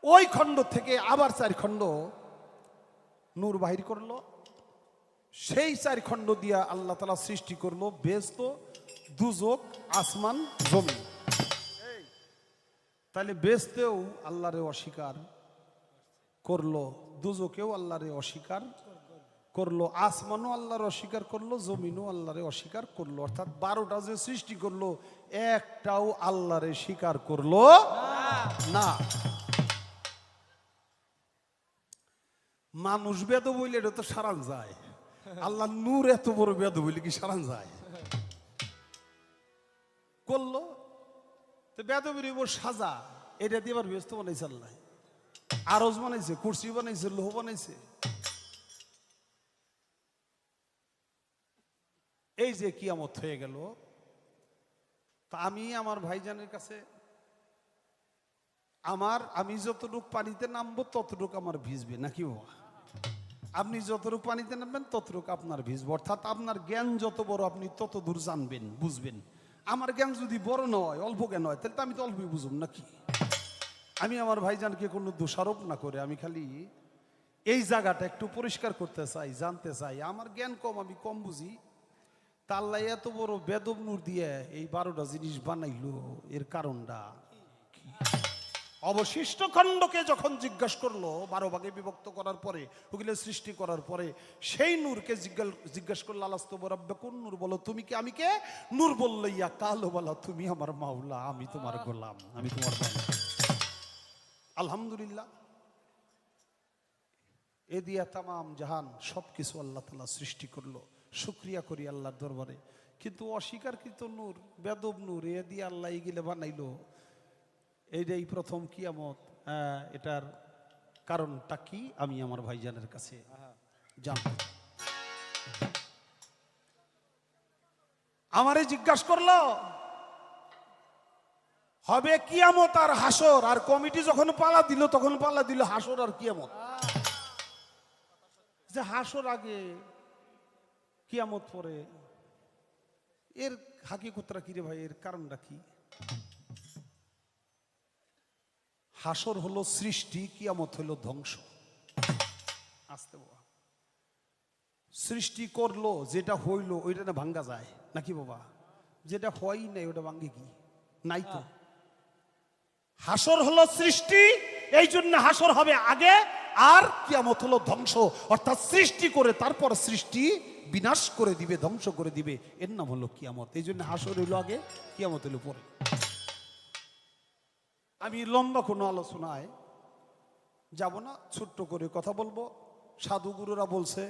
ওই খণ্ড থেকে আবার 4 খণ্ড নূর বাহির করলো। সেই 4 খণ্ড দিয়া আল্লাহ তাআলা সৃষ্টি করলো বেহেশত, দুজক, আসমান, জমিন। তাহলে বেহেশতেও আল্লাহরে অস্বীকার করলো, দুজকেও আল্লাহরে অস্বীকার করলো, আসমানও আল্লাহর অস্বীকার করলো, জমিনও আল্লাহরে অস্বীকার করলো। অর্থাৎ 12টা যে সৃষ্টি করলো একটাও আল্লাহরে স্বীকার করলো না। মানুষ বেদ বইলে এটা তো সারান যায়, আল্লাহ নূর এত বড় বেদ বইলে কি সারান যায়? করলো তো বেদবির উপর সাজা, এটা দিয়ে আবার ব্যস্ত বানাইছে আল্লাহ। আরজ বানাইছে, কুরসি বানাইছে, লোহ বানাইছে। এই যে কিয়ামত হয়ে গেল, তা আমি আমার ভাইজানের কাছে আমি যতটুকু পানিতে নামবো ততটুকু আমার ভিজবে নাকি বাবা? আপনি যতটুকু পানিতে নামবেন ততটুকু আপনার ভিজবে। অর্থাৎ আপনার জ্ঞান যত বড় আপনি তত দূর জানবেন, বুঝবেন। আমার জ্ঞান যদি বড় নয়, অল্প জ্ঞান হয়, তাহলে তো আমি তো অল্পই বুঝুম নাকি। আমি আমার ভাইজানকে কোনো দোষারোপ না করে আমি খালি এই জায়গাটা একটু পরিষ্কার করতে চাই, জানতে চাই। আমার জ্ঞান কম, আমি কম বুঝি। তা আল্লাহ এত বড় বেদব নূর দিয়ে এই 12টা জিনিস বানাইলো, এর কারণটা কি? অবশিষ্ট খণ্ডকে যখন জিজ্ঞাসা করলো, 12 ভাগে বিভক্ত করার পরে, ওগুলো সৃষ্টি করার পরে, সেই নূরকে জিজ্ঞাসা করলো, আলাস্তু বিরাব্বিকুম, নূর বলো তুমি কি, আমি কে? নূর বলল, ইয়া কালো বলা, তুমি আমার মাওলা, আমি তোমার গোলাম, আমি তোমার বান্দা। আলহামদুলিল্লাহ, এ দিয়া তামাম জাহান সবকিছু আল্লাহ তাআলা সৃষ্টি করলো। শুকরিয়া করি আল্লাহর দরবারে। কিন্তু অস্বীকারকৃত নূর, বেদব নূর, এ দিয়ে আল্লাহ এগুলো বানাইলো। এইটাই প্রথম কিয়ামত। এটার কারণটা কি আমি আমার ভাইজানের কাছে জানব। আমারে জিজ্ঞাসা করলো, হবে কিয়ামত আর হাসর, আর কমিটি যখন পালা দিল তখন পালা দিল হাসর আর কিয়ামত। যে হাসর আগে কিয়ামত পরে, এর হাকিকতটা কি রে ভাই, এর কারণটা কি? হাসর হলো সৃষ্টি, কিয়ামত হলো ধ্বংস। আসতে বাবা, সৃষ্টি করলো, যেটা হইলো ওইটা না ভাঙ্গা যায় নাকি বাবা? যেটা হয় নাই ওটা ভাঙ্গে কি? নাই তো। হাসর হলো সৃষ্টি, এই জন্য হাসর হবে আগে, আর কিয়ামত হলো ধ্বংস। অর্থাৎ সৃষ্টি করে তারপর সৃষ্টি বিনাশ করে দিবে, ধ্বংস করে দিবে, এর নাম হলো কিয়ামত। এই জন্য হাসর হইলো আগে, কিয়ামত হইলো পরে। আমি লম্বা কোনো আলোচনায় যাব না, ছোট্ট করে কথা বলবো। সাধু গুরুরা বলছে,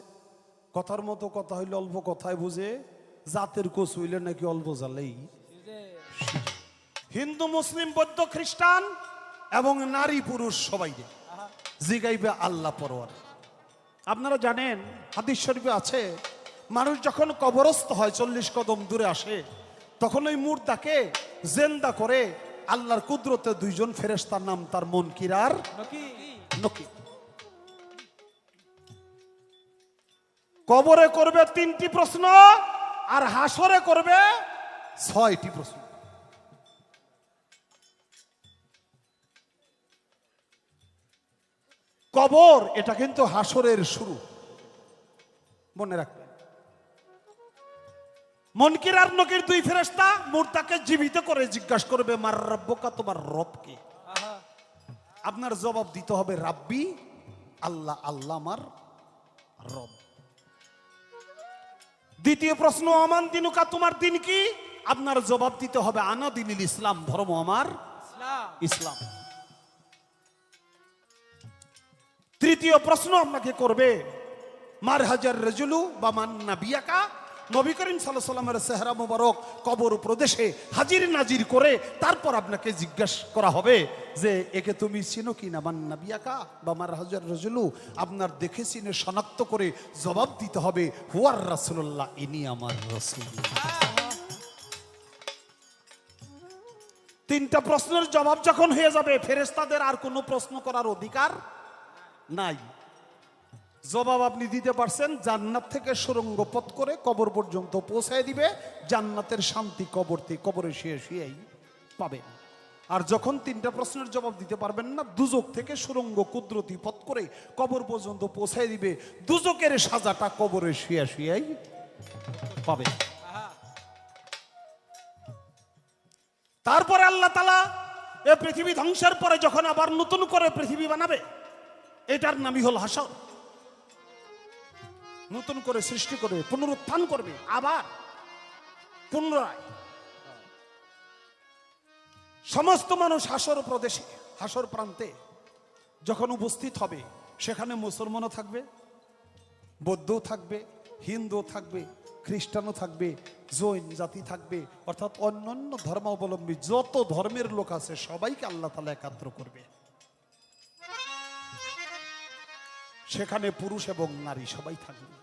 কথার মতো কথা হইলে অল্প কথায় বুঝে, জাতের কোষ হইলে নাকি অল্প জালেই। হিন্দু, মুসলিম, বৌদ্ধ, খ্রিস্টান এবং নারী পুরুষ সবাই জিগাইবে আল্লাহ পরওয়ার। আপনারা জানেন হাদিস শরীফে আছে, মানুষ যখন কবরস্থ হয় 40 কদম দূরে আসে, তখন ওই মুর্দাকে জেন্দা করে আল্লাহর কুদরতে 2 জন ফেরেশতার নাম তার মুনকির আর নকির। কবরে করবে 3টি প্রশ্ন, আর হাসরে করবে 6টি প্রশ্ন। কবর এটা কিন্তু হাসরের শুরু, মনে রাখবেন। মুনকির আর নকির 2 ফেরেশতা মুর্দাকে জীবিত করে জিজ্ঞাসা করবে, মার রব্বুকা, তোমার রব কে? আপনার জবাব দিতে হবে রাব্বি, আল্লাহ, আল্লাহ আমার রব। দ্বিতীয় প্রশ্ন, আমান দিনুকা, তোমার দিন কি? আপনার জবাব দিতে হবে আনা দিনিল ইসলাম, ধর্ম আমার ইসলাম। তৃতীয় প্রশ্ন আপনাকে করবে, মার হাজার রাজুলু বা মান নাবিয়াকা, নবী করিম সাল্লাল্লাহু আলাইহি সাল্লামের চেহারা মোবারক কবর প্রদেশে হাজির নাজির করে তারপর আপনাকে জিজ্ঞাসা করা হবে যে একে তুমি চিনো কি না, মান নাবিয়াকা বা মার হাজার রাজুলু, আপনার দেখে চিনে শনাক্ত করে জবাব দিতে হবে হুয়ার রাসূলুল্লাহ, ইনি আমার রাসূল। তিনটা প্রশ্নের জবাব যখন হয়ে যাবে, ফেরেশতাদের আর কোনো প্রশ্ন করার অধিকার নাই। জবাব আপনি দিতে পারছেন, জান্নাত থেকে সুড়ঙ্গ পথ করে কবর পর্যন্ত পৌঁছায় দিবে, জান্নাতের শান্তি কবরে শুয়েই পাবেন। আর যখন তিনটা প্রশ্নের জবাব দিতে পারবেন না, দুজক থেকে সুড়ঙ্গ কুদরতি পথ করে কবর পর্যন্ত পৌঁছায় দিবে, দুজকের সাজাটা কবরে শুয়েই পাবে। তারপরে আল্লাহ তাআলা এ পৃথিবী ধ্বংসের পরে যখন আবার নতুন করে পৃথিবী বানাবে, এটার নামই হল হাসর। নতুন করে সৃষ্টি করে পুনরুত্থান করবে, আবার পুনরায় সমস্ত মানুষ হাসর প্রদেশে, হাসর প্রান্তে যখন উপস্থিত হবে, সেখানে মুসলমানও থাকবে, বৌদ্ধও থাকবে, হিন্দুও থাকবে, খ্রিস্টানও থাকবে, জৈন জাতি থাকবে, অর্থাৎ অন্যান্য ধর্মাবলম্বী যত ধর্মের লোক আছে সবাইকে আল্লাহ তাআলা একাত্র করবে। সেখানে পুরুষ এবং নারী সবাই থাকবে।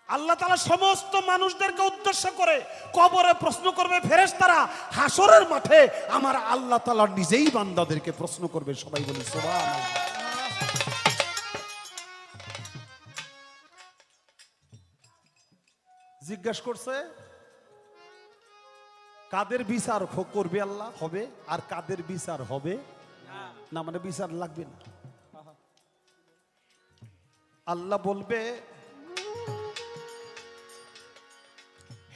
আল্লাহ তাআলা সমস্ত মানুষদেরকে উদ্দেশ্য করে কবরে প্রশ্ন করবে ফেরেশতারা, হাসরের মাঠে আমার আল্লাহ তাআলা নিজেই বান্দাদেরকে প্রশ্ন করবে। সবাই বলি সুবহানাল্লাহ। জিজ্ঞাসা করছে কাদের বিচার করবে আল্লাহ, হবে, আর কাদের বিচার হবে না, মানে বিচার লাগবে না। আল্লাহ বলবে,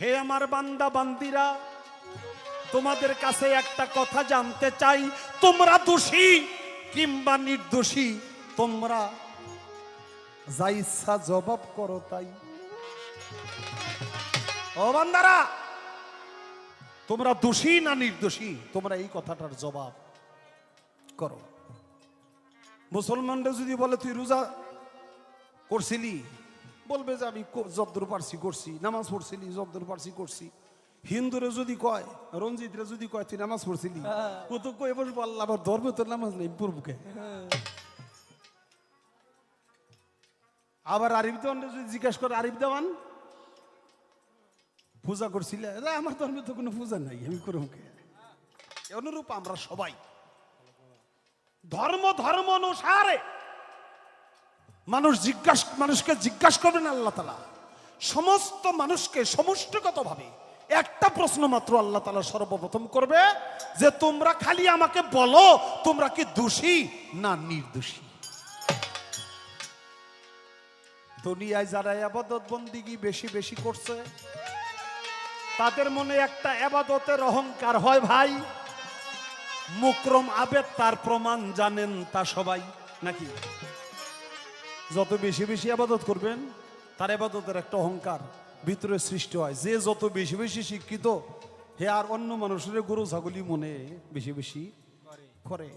হে আমার বান্দা বান্দিরা, তোমাদের কাছে একটা কথা জানতে চাই, তোমরা দোষী কিংবা নির্দোষী, তোমরা যা ইচ্ছা জবাব করো তাই। ও বান্দারা, তোমরা দোষী না নির্দোষী, তোমরা এই কথাটার জবাব করো। মুসলমানরা যদি বলে তুই রোজা করছিলি, বলবে যে আমি যতদূর পারছি করছি। নামাজ পড়ছিলি, যতদূর পারছি করছি। হিন্দুরে যদি কয়, রঞ্জিতরে যদি কয় তুই নামাজ পড়ছিলি, ও তো কই বসবো আল্লাহ আমার ধর্মে তোর নামাজ নেই পড়বুকে। আবার আরিফ দেওয়ান যদি জিজ্ঞাসা করে, আরিফ দেওয়ান পূজা করছিলে, আমার ধর্মে তো কোনো পূজা নাই, আমি করবুকে। অনুরূপ আমরা সবাই ধর্ম অনুসারে মানুষকে জিজ্ঞাসা করবেন আল্লাহ তাআলা। সমস্ত মানুষকে সমষ্টিগতভাবে একটা প্রশ্ন মাত্র আল্লাহ তাআলা সর্বপ্রথম করবে যে তোমরা খালি আমাকে বলো, তোমরা কি দোষী না নির্দোষী। দুনিয়ায় যারা ইবাদত বন্দেগী বেশি বেশি করছে, তাদের মনে একটা ইবাদতের অহংকার হয় ভাই। মুকরম আবেদ তার প্রমাণ জানেন তা সবাই নাকি? যত বেশি বেশি ইবাদত করবেন, তার ইবাদতের একটা অহংকার ভিতরে সৃষ্টি হয়। যে যত বেশি বেশি শিক্ষিত, হে আর অন্য মানুষের গরু ছাগলি মনে বেশি বেশি করে।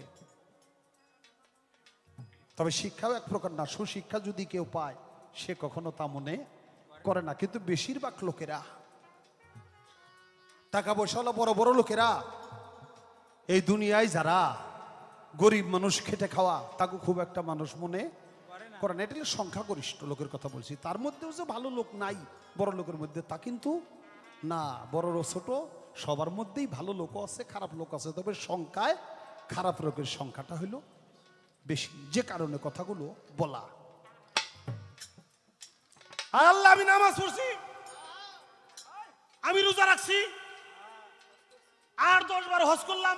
তবে শিক্ষাও এক প্রকার না, সুশিক্ষা যদি কেউ পায় সে কখনো তা মনে করে না। কিন্তু বেশিরভাগ লোকেরা, টাকা পয়সাওয়ালা বড় বড় লোকেরা, এই দুনিয়ায় যারা গরিব মানুষ খেটে খাওয়া, তাকে খুব একটা মানুষ মনে করে না। এটা সংখ্যাগরিষ্ঠ লোকের কথা বলছি। তার মধ্যেও যে ভালো লোক নাই বড় লোকের মধ্যে, তা কিন্তু না। বড় ছোট সবার মধ্যেই ভালো লোক আছে, খারাপ লোক আছে। তবে সংখ্যায় খারাপ লোকের সংখ্যাটা হলো বেশি, যে কারণে কথাগুলো বলা। আল্লাহ, আমি নামাজ পড়ছি, আমি রোজা রাখছি, আর 10 বার হজ করলাম,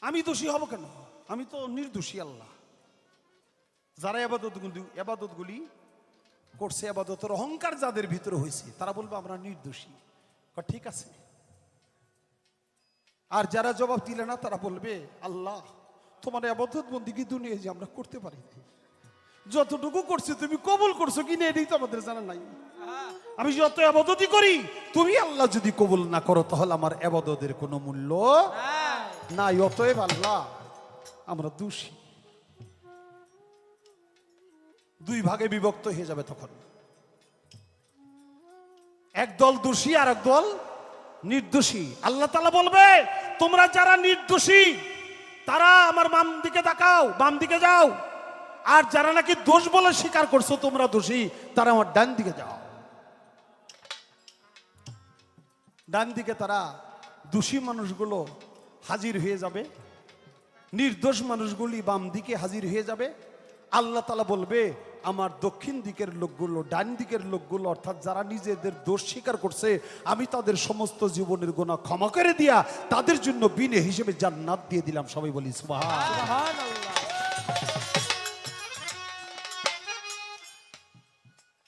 আমি দোষী হব কেন? আমি তো নির্দোষী। আল্লাহ যারা এবাদতগুলি করছে, এবাদতের অহংকার যাদের ভিতরে হয়েছে, তারা বলবে আমরা নির্দোষী। ঠিক আছে। আর যারা জবাব দিলে না, তারা বলবে আল্লাহ তোমার ইবাদত বন্দেগী দুনিয়ায় যে আমরা করতে পারি, যতটুকু করছি তুমি কবুল করছো কিনা এটাই তো আমাদের জানা নাই। আমি যত ইবাদতই করি, তুমি আল্লাহ যদি কবুল না করো, তাহলে আমার ইবাদতের কোনো মূল্য নাই। অতএব আল্লাহ আমরা দোষী। দুই ভাগে বিভক্ত হয়ে যাবে তখন। একদল দোষী আর একদল নির্দোষী। আল্লাহ তাআলা বলবে, তোমরা যারা নির্দোষী তারা আমার বাম দিকে তাকাও, বাম দিকে যাও। আর যারা নাকি দোষ বলে স্বীকার করছো তোমরা দোষী, তারা আমার ডান দিকে যাও। ডান দিকে তারা দোষী মানুষগুলো হাজির হয়ে যাবে, নির্দোষ মানুষগুলি বাম দিকে হাজির হয়ে যাবে। আল্লাহ তাআলা বলবে, আমার দক্ষিণ দিকের লোকগুলো, ডান দিকের লোকগুলো, অর্থাৎ যারা নিজেদের দোষ স্বীকার করছে, আমি তাদের সমস্ত জীবনের গুনাহ ক্ষমা করে দিয়া তাদের জন্য বিনে হিসেবে জান্নাত দিয়ে দিলাম। সবাই বলি সুবহানাল্লাহ।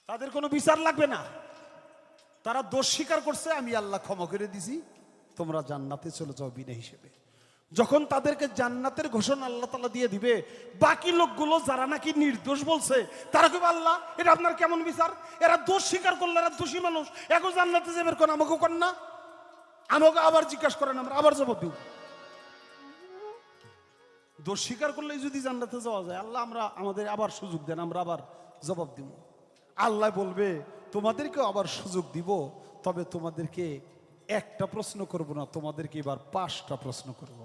তাদের কোনো বিচার লাগবে না, তারা দোষ স্বীকার করছে, আমি আল্লাহ ক্ষমা করে দিছি, তোমরা জান্নাতে চলে যাও বিনা হিসেবে। যখন তাদেরকে জান্নাতের ঘোষণা আল্লাহ তাআলা দিয়ে দিবে, বাকি লোকগুলো যারা নাকি নির্দোষ বলছে তারা কি আল্লাহ এটা আপনার কেমন বিচার? এরা দোষ স্বীকার করলে এরা দোষী মানুষ, এখন জান্নাতে যাবে, কোন আমাকেও করেন না, আমাকে আবার জিজ্ঞাসা করেন, আমরা আবার জবাব দিব। দোষ স্বীকার করলেই যদি জান্নাতে যাওয়া যায়, আল্লাহ আমরা আমাদের আবার সুযোগ দেন, আমরা আবার জবাব দিব। আল্লাহ বলবে, তোমাদেরকেও আবার সুযোগ দিব, তবে তোমাদেরকে একটা প্রশ্ন করব না, তোমাদেরকে এবার 5টা প্রশ্ন করব।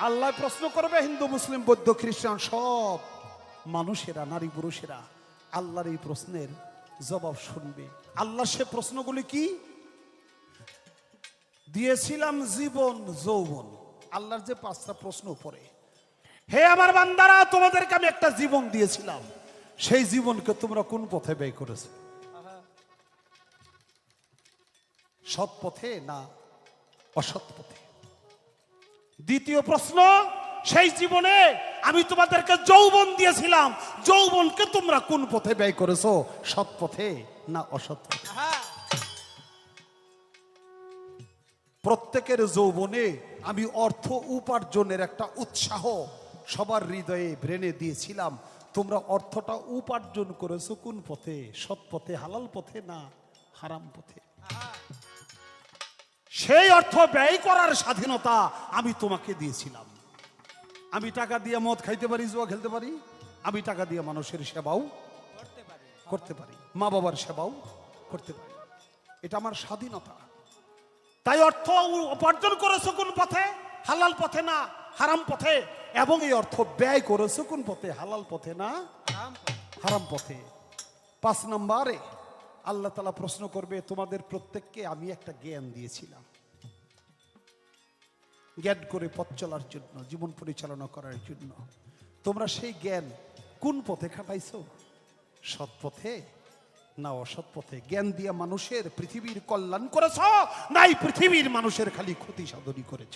আল্লাহ প্রশ্ন করবে, হিন্দু মুসলিম বৌদ্ধ খ্রিস্টান সব মানুষেরা, নারী পুরুষেরা আল্লাহর এই প্রশ্নের জবাব শুনবে। আল্লাহ সে প্রশ্নগুলি কি দিয়েছিলাম? জীবন, যৌবন। আল্লাহর যে 5টা প্রশ্ন পড়ে, হে আমার বান্দারা, তোমাদেরকে আমি একটা জীবন দিয়েছিলাম, সেই জীবনকে তোমরা কোন পথে ব্যয় করেছো? সৎ পথে না অসৎ পথে? দ্বিতীয় প্রশ্ন, সেই জীবনে আমি তোমাদেরকে যৌবন দিয়েছিলাম, যৌবনকে তোমরা কোন পথে ব্যয় করেছো? সৎ পথে না অসৎ পথে? প্রত্যেকের যৌবনে আমি অর্থ উপার্জনের একটা উৎসাহ সবার হৃদয়ে ব্রেনে দিয়েছিলাম। তোমরা অর্থটা উপার্জন করেছো কোন পথে? সৎ পথে, হালাল পথে না হারাম পথে? সেই অর্থ ব্যয় করার স্বাধীনতা আমি তোমাকে দিয়েছিলাম। আমি টাকা দিয়ে মদ খাইতে পারি, জুয়া খেলতে পারি, আমি টাকা দিয়ে মানুষের সেবাও করতে পারি, মা বাবার সেবাও করতে পারি, এটা আমার স্বাধীনতা। তাই অর্থ উপার্জন করেছো কোন পথে? হালাল পথে না হারাম পথে? এবং এই অর্থ ব্যয় করেছো কোন পথে? হালাল পথে না হারাম পথে? 5 নম্বরে আল্লাহ তাআলা প্রশ্ন করবে, তোমাদের প্রত্যেককে আমি একটা জ্ঞান দিয়েছিলাম, জ্ঞান করে পথ চলার জন্য, জীবন পরিচালনা করার জন্য। তোমরা সেই জ্ঞান কোন পথে খাটাইছো? সৎ পথে না অসৎ পথে? জ্ঞান দিয়া মানুষের পৃথিবীর কল্যাণ করেছ, নাই পৃথিবীর মানুষের খালি ক্ষতি সাধনই করেছ?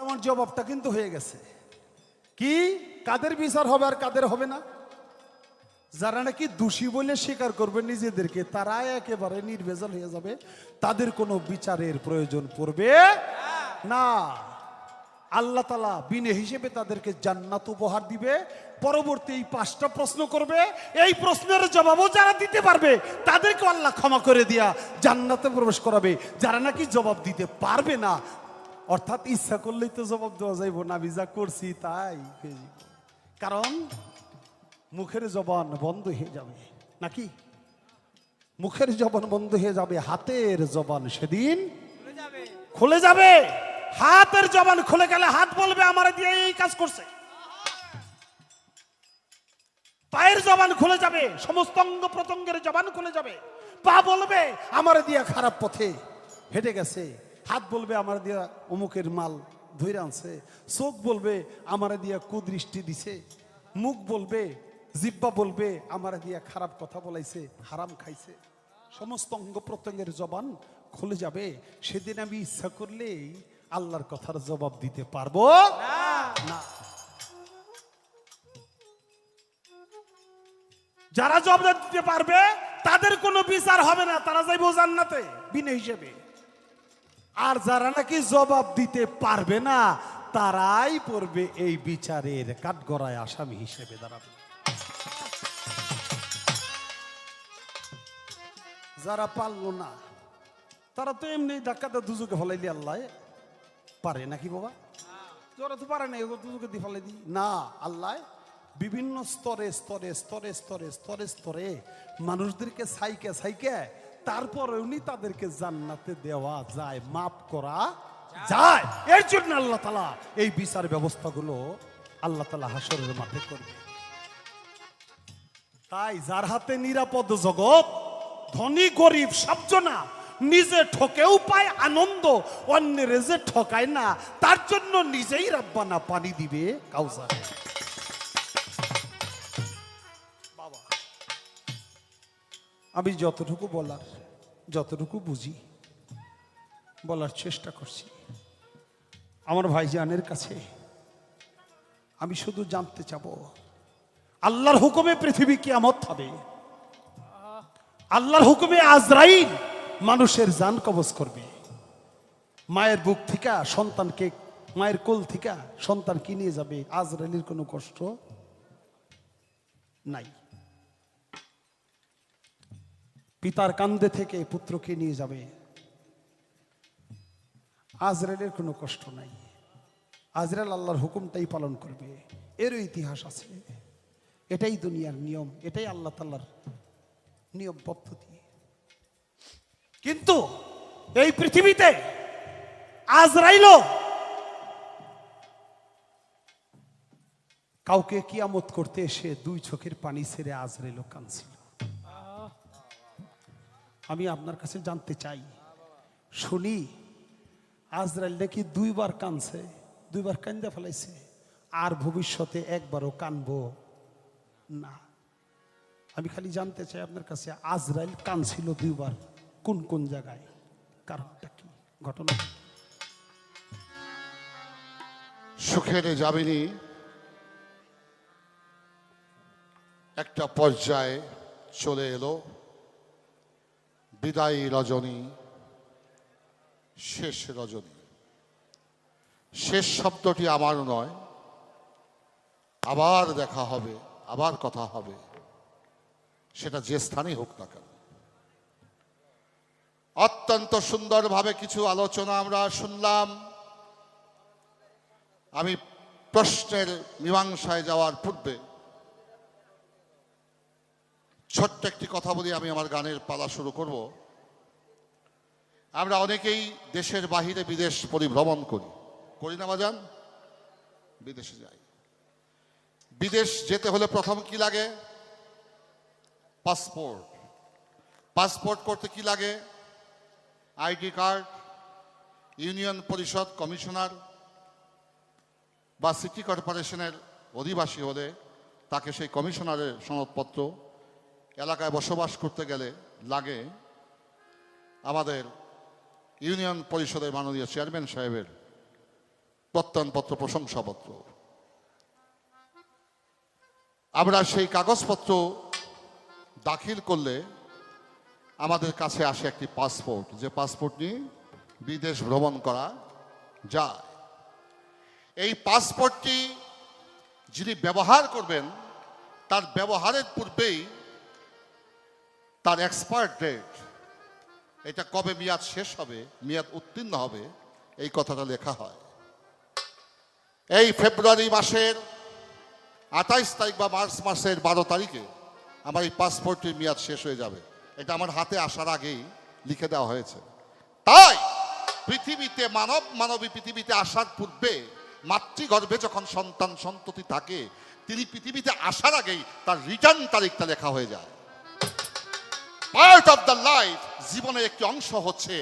আমার জবাবটা কিন্তু হয়ে গেছে। কি কাদের বিচার হবে আর কাদের হবে না? যারা নাকি দোষী বলে স্বীকার করবে নিজেদেরকে, তারা একেবারে নির্ভেজাল হয়ে যাবে, তাদের কোনো বিচারের প্রয়োজন পড়বে না। আল্লাহ তাআলা বিনে হিসেবে তাদেরকে জান্নাত উপহার দিবে। পরবর্তী এই 5টা প্রশ্ন করবে, এই প্রশ্নের জবাবও যারা দিতে পারবে তাদেরকে আল্লাহ ক্ষমা করে দিয়া জান্নাতে প্রবেশ করাবে। যারা নাকি জবাব দিতে পারবে না, অর্থাৎ ইচ্ছা করলেই তো জবাব দেওয়া যাইব না, আমি যা করছি তাই, কারণ মুখের জবান বন্ধ হয়ে যাবে, নাকি? মুখের জবান বন্ধ হয়ে যাবে, হাতের জবান সেদিন খুলে যাবে। হাতের জবান খুলে গেলে হাত বলবে আমার দিয়ে এই কাজ করছে, পায়ের জবান খুলে যাবে, সমস্ত অঙ্গ প্রত্যঙ্গের জবান খুলে যাবে। পা বলবে আমার দিয়া খারাপ পথে হেঁটে গেছে, হাত বলবে আমার দিয়া অমুকের মাল ধইরা আনছে, চোখ বলবে আমার দিয়া কুদৃষ্টি দিছে, মুখ বলবে, জিহ্বা বলবে আমার দিয়া খারাপ কথা বলাইছে, হারাম খাইছে। সমস্ত অঙ্গ প্রত্যঙ্গের জবান খুলে যাবে। সেদিন আমি ইচ্ছা করলেই আল্লাহর কথার জবাব দিতে পারবো না। যারা জবাব দিতে পারবে তাদের কোনো বিচার হবে না, তারা যাইব জান্নাতে বিনা হিসেবে। আর যারা নাকি জবাব দিতে পারবে না, তারাই পড়বে এই বিচারের কাঠগড়ায় আসামি হিসেবে দাঁড়াবে। যারা পারলো না তারা তো এমনি ধাক্কাতে দুজকে ফলাইলি আল্লাহ পারে, নাকি বাবা? তোরা তো পারে না, এগুলো তো তোকে দিয়ে ফেলে দি না। আল্লাহ বিভিন্ন স্তরে স্তরে স্তরে স্তরে স্তরে স্তরে মানুষদেরকে সাইকে সাইকে তারপরে উনি তাদেরকে জান্নাতে দেওয়া যায়, মাফ করা যায়। এর জন্য আল্লাহ তাআলা এই বিচার ব্যবস্থাগুলো আল্লাহ তাআলা হাসরের মাঠে করবে। তাই যার হাতে নিরাপদ জগৎ, ধনী গরিব সবজনা, নিজে ঠকেও পায় আনন্দ, অন্যের যে ঠকায় না তার জন্য নিজেই রাব্বানা পানি দিবে কাউসারে। বাবা, আমি যতটুকু বলার, যতটুকু বুঝি বলার চেষ্টা করছি আমার ভাইজানের কাছে। আমি শুধু জানতে চাবো, আল্লাহর হুকুমে পৃথিবী কিয়ামত হবে, আল্লাহর হুকুমে আজরাইল মানুষের জান কবজ করবে। মায়ের বুক থেকে সন্তানকে, মায়ের কোল থেকে সন্তানকে নিয়ে যাবে, আজরাইলের কোনো কষ্ট নাই। পিতার কান্দে থেকে পুত্রকে নিয়ে যাবে, আজরাইলের কোনো কষ্ট নাই। আজরাইল আল্লাহর হুকুমটাই পালন করবে, এরও ইতিহাস আছে। এটাই দুনিয়ার নিয়ম, এটাই আল্লাহ তাআলার নিয়ম পদ্ধতি। কিন্তু এই পৃথিবীতে আজরাইলও কাউকে কিয়ামত করতে এসে দুই চোখের পানি ছেড়ে আজরাইলও কাঁদছিল। আমি আপনার কাছে জানতে চাই, শুনি আজরাইল নাকি দুইবার কাঁদছে, দুইবার কান্দা ফেলাইছে, আর ভবিষ্যতে একবারও কানবো না। আমি খালি জানতে চাই আপনার কাছে, আজরাইল কাঁদছিল দুইবার, কোন কোন জায়গায়, কারণটা কি, ঘটনা কি? সুখের যাবিনী একটা পর্যায়ে চলে এলো, বিদায়ী রজনী, শেষ রজনী। শেষ শব্দটি আমার নয়, আবার দেখা হবে, আবার কথা হবে, সেটা যে স্থানেই হোক না কেন। অত্যন্ত সুন্দরভাবে কিছু আলোচনা আমরা শুনলাম। আমি প্রশ্নের মীমাংসায় যাওয়ার পূর্বে ছোট্ট একটি কথা বলি, আমি আমার গানের পালা শুরু করব। আমরা অনেকেই দেশের বাহিরে বিদেশ পরিভ্রমণ করি, করি না বাজান? বিদেশে যাই। বিদেশ যেতে হলে প্রথম কি লাগে? পাসপোর্ট। পাসপোর্ট করতে কি লাগে? ID card. ইউনিয়ন পরিষদ কমিশনার বা সিটি কর্পোরেশনের অধিবাসী হলে তাকে সেই কমিশনারের সনদপত্র। এলাকায় বসবাস করতে গেলে লাগে আমাদের ইউনিয়ন পরিষদের মাননীয় চেয়ারম্যান সাহেবের প্রত্যয়নপত্র, প্রশংসাপত্র। আমরা সেই কাগজপত্র দাখিল করলে আমাদের কাছে আসে একটি পাসপোর্ট, যে পাসপোর্ট নিয়ে বিদেশ ভ্রমণ করা যায়। এই পাসপোর্টটি যিনি ব্যবহার করবেন তার ব্যবহারের পূর্বেই তার এক্সপায়ার ডেট, এটা কবে মেয়াদ শেষ হবে, মেয়াদ উত্তীর্ণ হবে, এই কথাটা লেখা হয়। এই ফেব্রুয়ারি মাসের 28 তারিখ বা মার্চ মাসের 12 তারিখে আমার এই পাসপোর্টের মেয়াদ শেষ হয়ে যাবে, এটা আমার হাতে আসার আগেই লিখে দেওয়া হয়েছে। তাই পৃথিবীতে মানবী পৃথিবীতে আসার পূর্বে মাতৃগর্ভে যখন সন্তান সন্ততি থাকে, তিনি পৃথিবীতে আসার আগেই তার রিটার্ন তারিখটা লেখা হয়ে যায়। পার্ট অফ দ্য লাইফ, জীবনের একটি অংশ হচ্ছে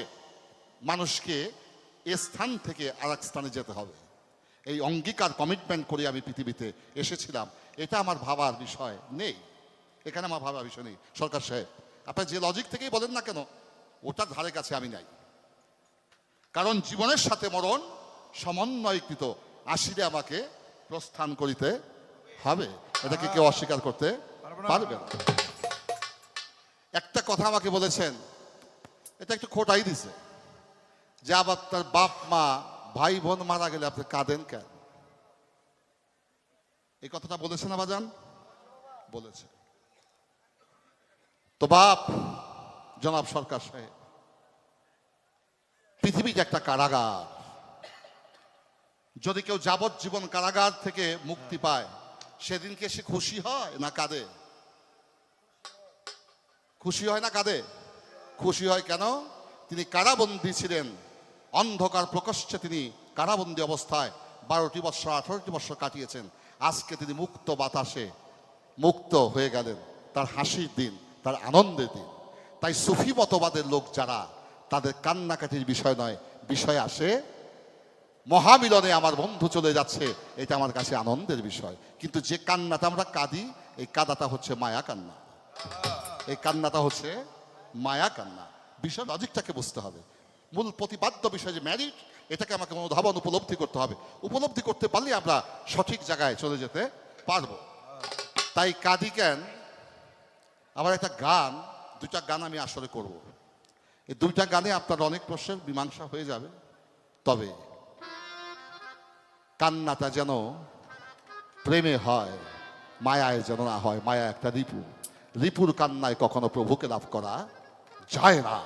মানুষকে এ স্থান থেকে আরেক স্থানে যেতে হবে। এই অঙ্গীকার, কমিটমেন্ট করে আমি পৃথিবীতে এসেছিলাম, এটা আমার ভাবার বিষয় নেই। এখানে আমার ভাবার বিষয় নেই। সরকার সাহেব, আপনার যে লজিক থেকেই বলেন না কেন, ওটার ধারে কাছে আমি নাই। কারণ জীবনের সাথে মরণ সমন্বয়কৃত, আসিলে আমাকে প্রস্থান করিতে হবে, এটাকে কেউ অস্বীকার করতে পারবে না। একটা কথা আমাকে বলেছেন, এটা একটু খোটাই দিছে, যে আবার তার বাপ মা ভাই বোন মারা গেলে আপনি কাঁদেন কেন? এই কথাটা বলেছেন না বাজান? বলেছে তো বাপ জনাব সরকার সাহেব, পৃথিবীতে একটা কারাগার, যদি কেউ যাবজ্জীবন কারাগার থেকে মুক্তি পায়, সেদিনকে সে খুশি হয় না কাঁদে? খুশি হয় না কাঁদে? খুশি হয় কেন? তিনি কারাবন্দী ছিলেন, অন্ধকার প্রকোষ্ঠে তিনি কারাবন্দী অবস্থায় 12টি বৎসর 18টি বৎসর কাটিয়েছেন। আজকে তিনি মুক্ত বাতাসে মুক্ত হয়ে গেলেন। তার হাসির দিন, তার আনন্দের দিন। তাই সুফি মতবাদের লোক যারা, তাদের কান্নাকাটির বিষয় নয়, বিষয় আসে মহামিলনে আমার বন্ধু চলে যাচ্ছে, এটা আমার কাছে আনন্দের বিষয়। কিন্তু যে কান্নাটা আমরা কাঁদি, এই কাঁদাটা হচ্ছে মায়া কান্না। এই কান্নাটা হচ্ছে মায়া কান্না। বিষয় লজিকটাকে বুঝতে হবে। মূল প্রতিপাদ্য বিষয় যে ম্যারিট, এটাকে আমাকে অনুধাবন উপলব্ধি করতে হবে। উপলব্ধি করতে পারলে আমরা সঠিক জায়গায় চলে যেতে পারবো। তাই কাঁদি কেন? আবার একটা গান, দুইটা গান আমি আসলে করব। এই দুইটা গানে আপনার অনেক প্রশ্নের মীমাংসা হয়ে যাবে। তবে কান্নাটা যেন প্রেমে হয়, মায়ায় যেন না হয়। মায়া একটা রিপু, রিপুর কান্নায় কখনো প্রভুকে লাভ করা যায় না।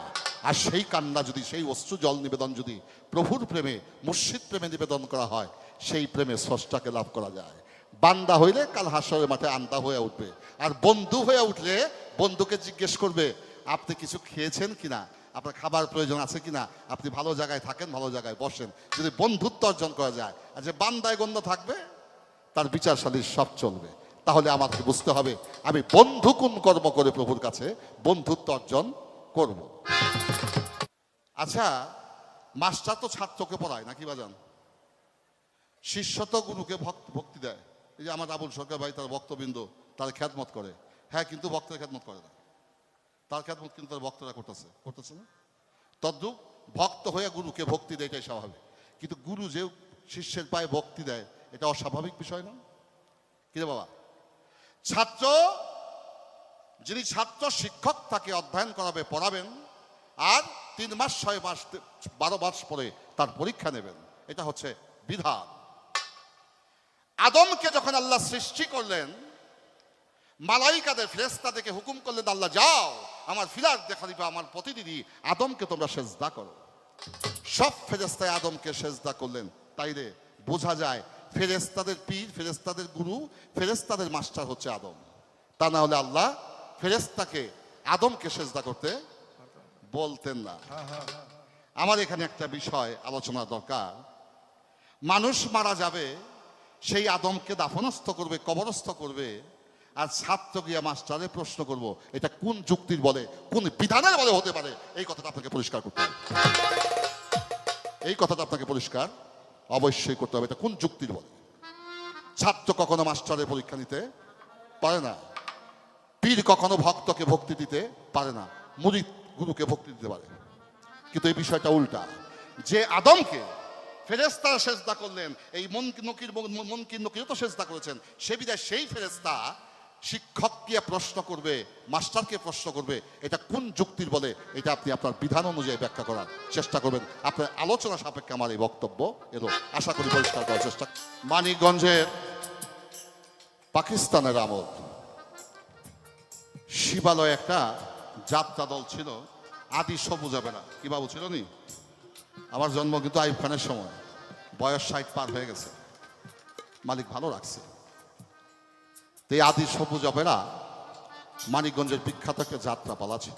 আর সেই কান্না যদি, সেই অশ্রু জল নিবেদন যদি প্রভুর প্রেমে, মুর্শিদ প্রেমে নিবেদন করা হয়, সেই প্রেমে স্রষ্টাকে লাভ করা যায়। বান্দা হইলে কাল হাসরের মাঠে আন্দা হয়ে উঠবে। আর বন্ধু হয়ে উঠলে বন্ধুকে জিজ্ঞেস করবে, আপনি কিছু খেয়েছেন কিনা, আপনার খাবার প্রয়োজন আছে কিনা, আপনি ভালো জায়গায় থাকেন, ভালো জায়গায় বসেন। যদি বন্ধুত্ব অর্জন করা যায়, আর যে বান্দায় গণ্য থাকবে, তার বিচারশালীর সব চলবে। তাহলে আমাকে বুঝতে হবে আমি বন্ধু কোন কর্ম করে প্রভুর কাছে বন্ধুত্ব অর্জন করব। আচ্ছা, মাস্টার তো ছাত্রকে পড়ায় নাকি বাজান? শিষ্য তো গুরুকে ভক্তি দেয়। এই যে আমার আবুল সরকার ভাই, তার ভক্তবৃন্দ তার খ্যাতমত করে। হ্যাঁ, কিন্তু ভক্তের খ্যাতমত করে না। তার খ্যাতমত কিন্তু তার ভক্তরা করতেছে না? তদ্রূপ ভক্ত হয়ে গুরুকে ভক্তি দেয়, এটাই স্বাভাবিক। কিন্তু গুরু যে শিষ্যের পায়ে ভক্তি দেয়, এটা অস্বাভাবিক বিষয় না? কিরে বাবা, ছাত্র, যিনি ছাত্র, শিক্ষক তাকে অধ্যয়ন করাবে, পড়াবেন, আর 3 মাস 6 মাস 12 মাস পরে তার পরীক্ষা নেবেন। এটা হচ্ছে বিধান। আদমকে যখন আল্লাহ সৃষ্টি করলেন, মালাইকাদের ফেরেশতাদেরকে হুকুম করলেন, আল্লাহ যাও আমার ফিরার দেখা দিবে, আমার প্রতিনিধি আদমকে তোমরা সেজদা করো। সব ফেরেশতায় আদমকে সেজদা করলেন। তাইলে বোঝা যায় ফেরেশতাদের পীর, ফেরেশতাদের গুরু, ফেরেশতাদের মাস্টার হচ্ছে আদম। তা না হলে আল্লাহ ফেরেশতাকে আদমকে সেজদা করতে বলতেন না। আমার এখানে একটা বিষয় আলোচনা দরকার। মানুষ মারা যাবে, সেই আদমকে দাফনস্থ করবে, কবরস্থ করবে, আর ছাত্র গিয়া মাস্টারে প্রশ্ন করব, এটা কোন যুক্তির বলে, কোন বিধানের বলে হতে পারে? এই কথাটা আপনাকে পরিষ্কার করতে হবে। এই কথাটা আপনাকে পরিষ্কার অবশ্যই করতে হবে। এটা কোন যুক্তির বলে? ছাত্র কখনো মাস্টারের পরীক্ষা নিতে পারে না। পীর কখনো ভক্তকে ভক্তি দিতে পারে না। মুরিদ গুরুকে ভক্তি দিতে পারে। কিন্তু এই বিষয়টা উল্টা। যে আদমকে ফেরেশতারা সেজদা করলেন, এই মুনকির নকিরও তো সেজদা করেছেন। সে বিধায় সেই ফেরেশতা শিক্ষককে প্রশ্ন করবে, মাস্টারকে প্রশ্ন করবে, এটা কোন যুক্তির বলে? এটা আপনি আপনার বিধান অনুযায়ী ব্যাখ্যা করার চেষ্টা করবেন। আপনার আলোচনা সাপেক্ষে আমার এই বক্তব্য এলো, আশা করি পরিষ্কার করার চেষ্টা। মানিকগঞ্জের পাকিস্তানের আমল শিবালয় একটা যাত্রা দল ছিল, আদি সবুজ হবে না। কি বাবু ছিল নি? আমার জন্ম কিন্তু আইব খানের সময়, বয়স 60 পার হয়ে গেছে, মালিক ভালো রাখছে। এই আদি সবুজ অপেরা মানিকগঞ্জের বিখ্যাত একটা যাত্রাপালা ছিল।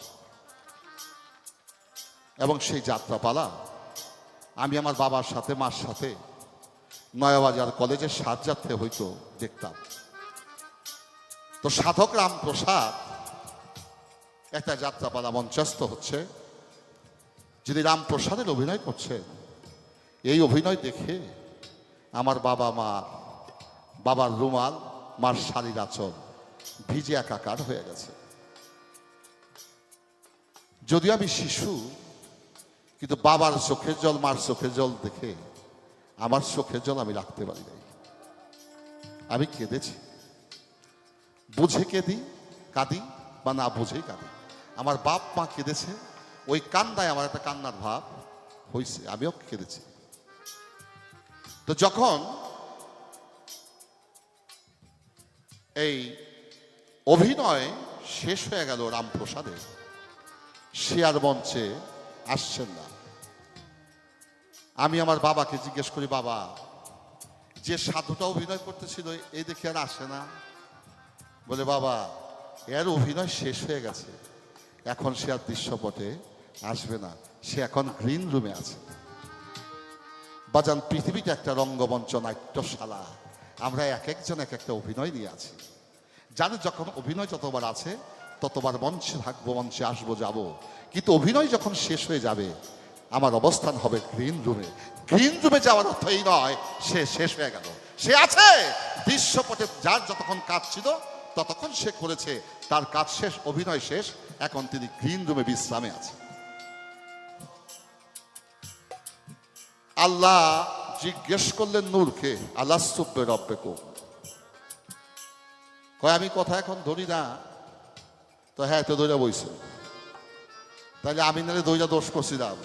এবং সেই যাত্রাপালা আমি আমার বাবার সাথে, মার সাথে নয়াবাজার কলেজের সাজযাত্রে হয়তো দেখতাম। তো সাধক রামপ্রসাদ একটা যাত্রাপালা মঞ্চস্থ হচ্ছে, যিনি রামপ্রসাদের অভিনয় করছেন। এই অভিনয় দেখে আমার বাবা, মা, বাবার রুমাল, মার শাড়ির আঁচল ভিজে একাকার হয়ে গেছে। যদিও আমি শিশু, কিন্তু বাবার চোখের জল, মার চোখের জল দেখে আমার চোখের জল আমি রাখতে পারি নাই। আমি কেঁদেছি। বুঝে কাঁদি বা না বুঝেই কাঁদি। আমার বাপ মা কেঁদেছে, ওই কান্নায় আমার একটা কান্নার ভাব হয়েছে, আমিও কেঁদেছি। তো যখন এই অভিনয় শেষ হয়ে গেল রামপ্রসাদের, সে আর মঞ্চে আসছেন না। আমি আমার বাবাকে জিজ্ঞেস করি, বাবা যে সাধুটা অভিনয় করতেছিল এই দেখে আর আসে না। বলে বাবা এর অভিনয় শেষ হয়ে গেছে, এখন সে আর দৃশ্যপটে আসবে না, সে এখন গ্রিন রুমে আছে। বাজান পৃথিবীটা একটা রঙ্গমঞ্চ, নাট্যশালা, আমরা এক একজন এক একটা অভিনয় নিয়ে আছি। যাদের যখন অভিনয় যতবার আছে ততবার মঞ্চে থাকবো, মঞ্চে আসবো, যাব, কিন্তু অভিনয় যখন শেষ হয়ে যাবে আমার অবস্থান হবে গ্রিন রুমে। গ্রিন রুমে যাওয়ার অর্থ এই নয় সে শেষ হয়ে গেল, সে আছে দৃশ্যপটে। যার যতক্ষণ কাজ ছিল ততক্ষণ সে করেছে, তার কাজ শেষ, অভিনয় শেষ, এখন তিনি গ্রিন রুমে বিশ্রামে আছে। আল্লাহ জিজ্ঞেস করলেন নূরকে, আল্লাহ সুব্বে রব্বে কো, কয় আমি কথা এখন ধরি না, তো হ্যাঁ তো দইরা বইছে, তাহলে আমি নাহলে দইরা দোষ করছিলাম,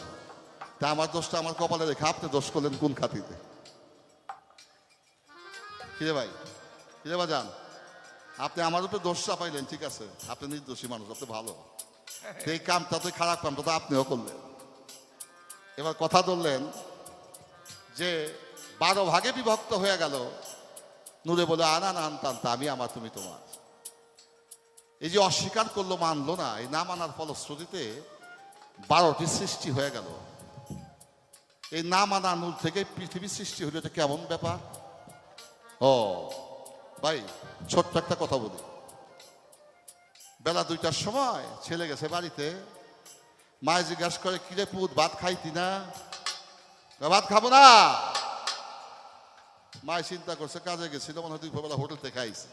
তা আমার দোষটা আমার কপালে রেখে আপনি দোষ করলেন কোন খাতিতে? কিরে ভাই, কিরে বাজান, আপনি আমার উপরে দোষ চাপাইলেন, ঠিক আছে, আপনি নির্দোষী মানুষ, আপনি ভালো, এই কামটা তো খারাপ কামটা তো আপনিও করলেন। এবার কথা ধরলেন যে 12 ভাগে বিভক্ত হয়ে গেল। নূরে বলে আনা না আনতান্তা, আমি আমার তুমি তোমার। এই যে অস্বীকার করলো, মানলো না, এই না মানার ফলশ্রুতিতে 12টি সৃষ্টি হয়ে গেল। এই না মানা নূর থেকে পৃথিবী সৃষ্টি হলো, এটা কেমন ব্যাপার? ও ভাই ছোট্ট একটা কথা বলি। বেলা 2টার সময় ছেলে গেছে বাড়িতে, মায়ে জিজ্ঞাসা করে কিরে পুত ভাত খাইতি না? ভাত খাবো না। মায় চিন্তা করছে কাজে গেছিল, মনে হয় দুপুরবেলা হোটেল থেকে আইছে।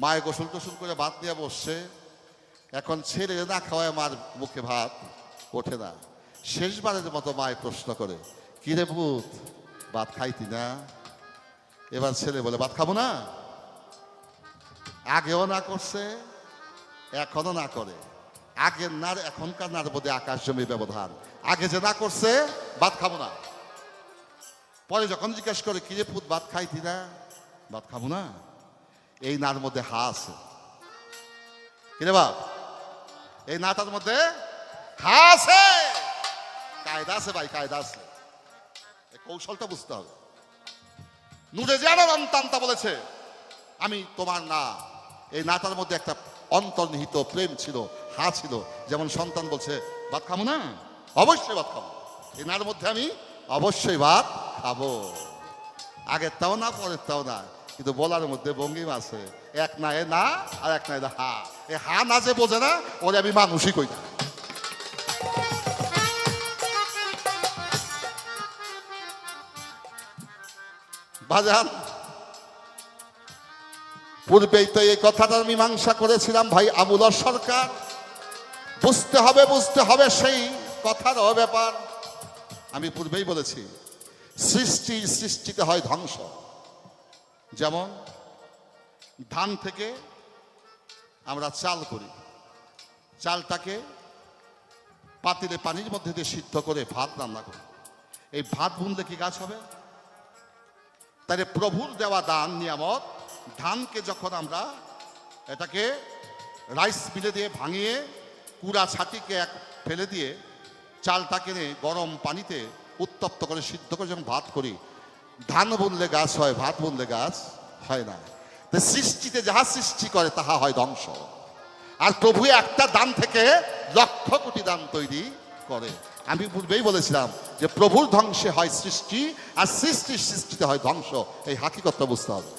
মায়ে গোসল টোসল করে ভাত নিয়ে বসছে। এখন ছেলে না খাওয়ায় মার মুখে ভাত ওঠে না। শেষবারের মতো মায় প্রশ্ন করে কিরে ভূত ভাত খাইতি না? এবার ছেলে বলে ভাত খাবো না। আগেও না করছে, এখনো না করে। আগের নার এখনকার নার মধ্যে আকাশ জমি ব্যবধান। আগে যে না করছে ভাত খাবো না, পরে যখন জিজ্ঞেস করে কিরে পুত ভাত খাইতি না? ভাত খাবো না। এই নার মধ্যে হা আছে। কিরে বাপ, এই নাটার মধ্যে হা আছে, কায়দা আছে ভাই, কায়দা আছে, এই কৌশলটা বুঝতে হবে। নূরে জানা তান্তা বলেছে আমি তোমার না, এই নাটার মধ্যে একটা অন্তর্নিহিত প্রেম ছিল, হা ছিল। যেমন সন্তান বলছে ভাত খাবো না, অবশ্যই ভাত খাবো, এই নার মধ্যে আমি অবশ্যই ভাত খাবো। আগের তাও না, পরের তাও না, কিন্তু বলার মধ্যে ভঙ্গিম আছে। এক না এ না, আর এক না এ হা। এ হা না যে বোঝে না, ওরে আমি মানুষই কই না। বাজান পূর্বেই তো এই কথাটার মীমাংসা করেছিলাম ভাই আবুলর সরকার। বুঝতে হবে, বুঝতে হবে সেই কথারও ব্যাপার। আমি পূর্বেই বলেছি সৃষ্টিতে হয় ধ্বংস। যেমন ধান থেকে আমরা চাল করি, চালটাকে পাতিলে পানির মধ্যে দিয়ে সিদ্ধ করে ভাত রান্না করি। এই ভাত বুনলে কি গাছ হবে? তাহলে প্রভুর দেওয়া দান নিয়ামত, ধানকে যখন আমরা এটাকে রাইস মিলে দিয়ে ভাঙিয়ে কুড়া ছাটিকে এক ফেলে দিয়ে চালটাকে গরম পানিতে উত্তপ্ত করে সিদ্ধ করে যখন ভাত করি, ধান বুনলে গাছ হয়, ভাত বুনলে গাছ হয় না। তো সৃষ্টিতে যাহা সৃষ্টি করে তাহা হয় ধ্বংস। আর প্রভু একটা দান থেকে লক্ষ কোটি দান তৈরি করে। আমি পূর্বেই বলেছিলাম যে প্রভুর ধ্বংসে হয় সৃষ্টি, আর সৃষ্টিতে হয় ধ্বংস। এই হাকিকতটা বুঝতে হবে।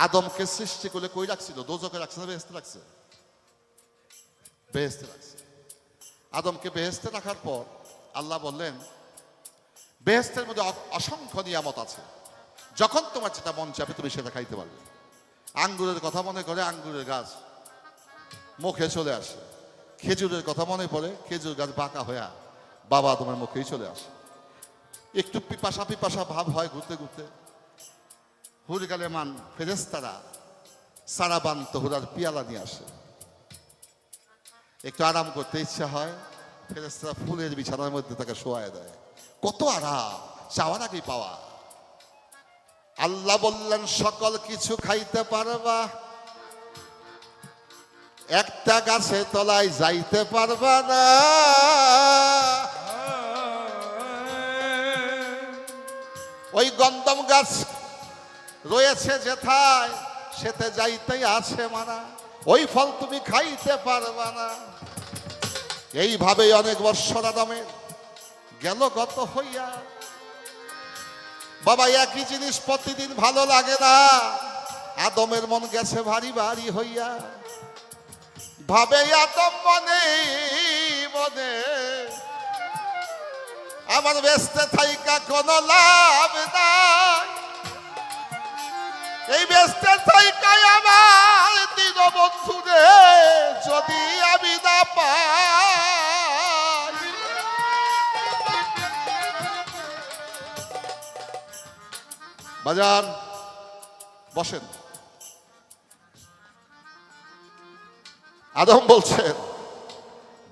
আদমকে সৃষ্টি করে কই রাখছিল? দোজকে রাখছে না বেহেশতে রাখছে? বেহেশতে রাখছে। আদমকে বেহেশতে রাখার পর আল্লাহ বললেন বেহেশতের মধ্যে অসংখ্য নিয়ামত আছে, যখন তোমার যেটা মন চাবে তুমি সেটা খাইতে পারবে। আঙ্গুরের কথা মনে করে আঙ্গুরের গাছ মুখে চলে আসে, খেজুরের কথা মনে পড়ে খেজুর গাছ বাঁকা হয়ে বাবা তোমার মুখেই চলে আসে। একটু পিপাসা পিপাসা ভাব হয় ঘুরতে ঘুরতে, হুরগালে মান ফেরেশতারা সারাবান তহুরার পিয়ালা নিয়ে আসে। একটু আরাম করতে ইচ্ছা হয়, ফেরেশতারা ফুলের বিছানার মধ্যে তাকে শোয়ায় দেয়। কত আরাম, চাওয়ার আগেই পাওয়া। আল্লাহ বললেন সকল কিছু খাইতে পারবা, একটা গাছে তলায় যাইতে পারবা না। গাছ রয়েছে যেথায়, সেতে যাইতেই আছে মানা, ওই ফল তুমি খাইতে পারবা না। এইভাবেই অনেক বৎসর আদমের গেল গত হইয়া। বাবা, একই জিনিস প্রতিদিন ভালো লাগে না, আদমের মন গেছে ভারী ভারী হইয়া। ভাবে আদম মনে মনে, আমার বেস্তে থাইকা কোনো লাভ নাই, এই বেস্তে থাইকাই আমার দিন বন্ধুরে যদি আমি না পাই। বাজান বসেন। আদম বলছেন,